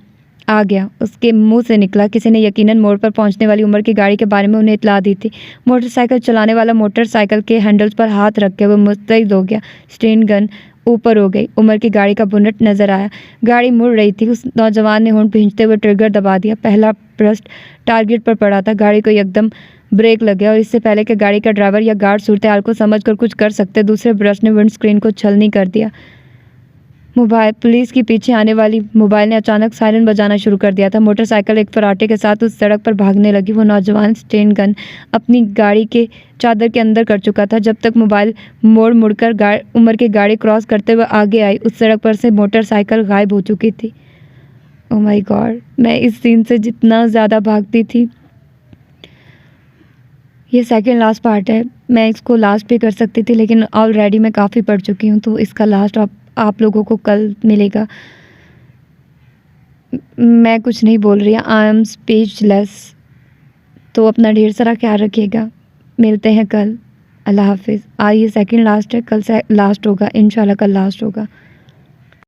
आ गया, उसके मुंह से निकला। किसी ने यकीनन मोड़ पर पहुंचने वाली उमर की गाड़ी के बारे में उन्हें इत्तला दी थी। मोटरसाइकिल चलाने वाला मोटरसाइकिल के हैंडल्स पर हाथ रख के वो मुस्तैद हो गया। स्टेन गन ऊपर हो गई। उमर की गाड़ी का बुनेट नजर आया। गाड़ी मुड़ रही थी। उस नौजवान ने होंठ भींचते हुए ट्रिगर दबा दिया। पहला ब्रस्ट टारगेट पर पड़ा था। गाड़ी को एकदम ब्रेक लग गया और इससे पहले कि गाड़ी का ड्राइवर या गार्ड सूरत हाल को समझ कर कुछ कर सकते, दूसरे ब्रस्ट ने विंड स्क्रीन को छलनी कर दिया। पुलिस की पीछे आने वाली मोबाइल ने अचानक सायरन बजाना शुरू कर दिया था। मोटरसाइकिल एक फराटे के साथ उस सड़क पर भागने लगी। वो नौजवान स्टेन गन अपनी गाड़ी के चादर के अंदर कर चुका था। जब तक मोबाइल मोड़ मुड़कर उमर की गाड़ी क्रॉस करते हुए आगे आई, उस सड़क पर से मोटरसाइकिल गायब हो चुकी थी। ओह माय गॉड, मैं इस सीन से जितना ज़्यादा भागती थी, ये सेकंड लास्ट पार्ट है। मैं इसको लास्ट भी कर सकती थी लेकिन ऑलरेडी मैं काफ़ी पढ़ चुकी हूँ, तो इसका लास्ट आप लोगों को कल मिलेगा। मैं कुछ नहीं बोल रही, आई एम स्पीचलेस। तो अपना ढेर सारा ख्याल रखिएगा। मिलते हैं कल। अल्लाह हाफिज़। आज ये सेकंड लास्ट है, कल से लास्ट होगा इंशाल्लाह। कल लास्ट होगा।